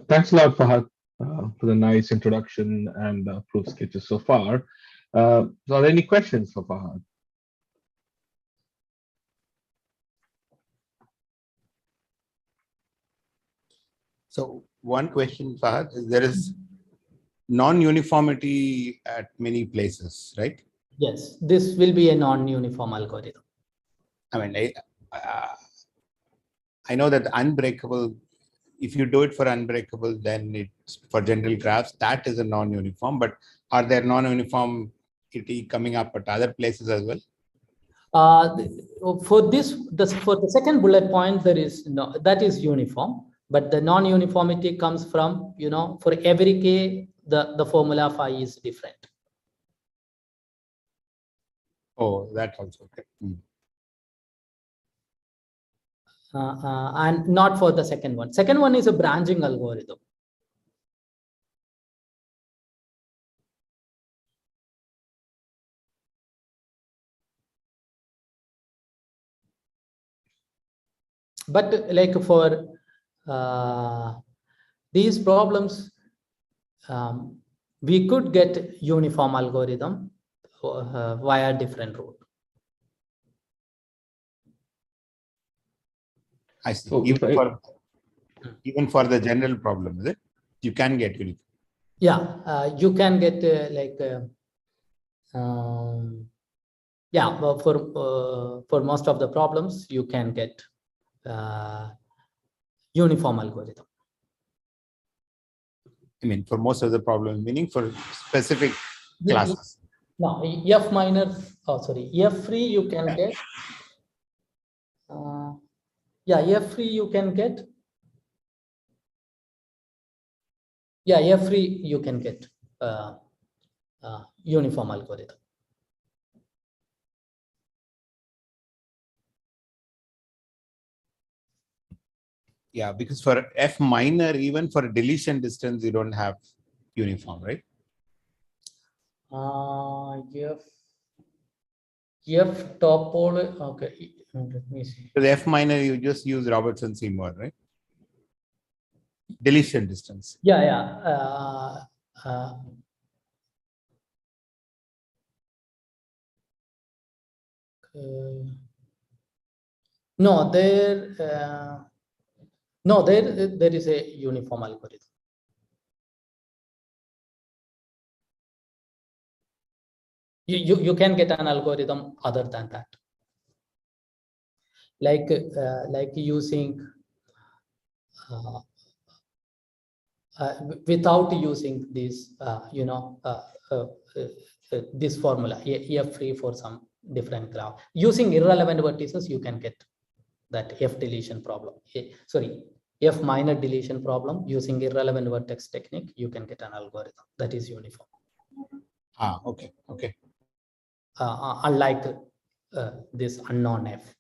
Thanks a lot, Fahad, for the nice introduction and proof sketches so far. So are there any questions for Fahad? So one question, Fahad, is there is non-uniformity at many places, right? Yes, this will be a non-uniform algorithm. I mean, I know that unbreakable, if you do it for unbreakable, then it's for general graphs, that is a non-uniform, but are there non-uniformity coming up at other places as well? For the second bullet point, there is no, that is uniform, but the non-uniformity comes from, for every K, the formula phi is different. Oh, that's also okay. And not for the second one. Second one is a branching algorithm. But like for these problems, we could get uniform algorithm via different route. I see. So even for the general problem, is it? You can get uniform. Yeah, you can get yeah, for most of the problems, you can get uniform algorithm. I mean, for most of the problem, meaning for specific classes. No, F minor, oh, sorry, F free you can get. Yeah, F free you can get. Yeah, F free you can get uniform algorithm. Yeah, because for F minor, even for deletion distance, you don't have uniform, right? F topology, okay, let me see. For the F minor, you just use Robertson-Seymour, right? Deletion distance. Yeah, yeah. No, there is a uniform algorithm. You can get an algorithm other than that, like using without using this this formula F free for some different graph. Using irrelevant vertices, you can get that F deletion problem. Sorry, F minor deletion problem. Using irrelevant vertex technique, you can get an algorithm that is uniform. Okay, okay. Unlike this unknown F.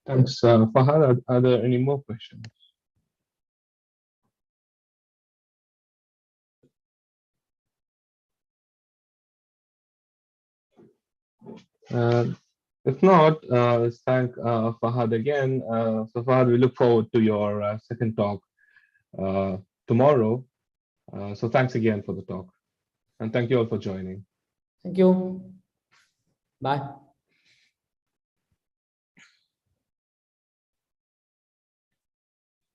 Thanks, Fahad. Are there any more questions? If not, let's thank Fahad again. So Fahad, we look forward to your second talk tomorrow. So thanks again for the talk. And thank you all for joining. Thank you. Bye.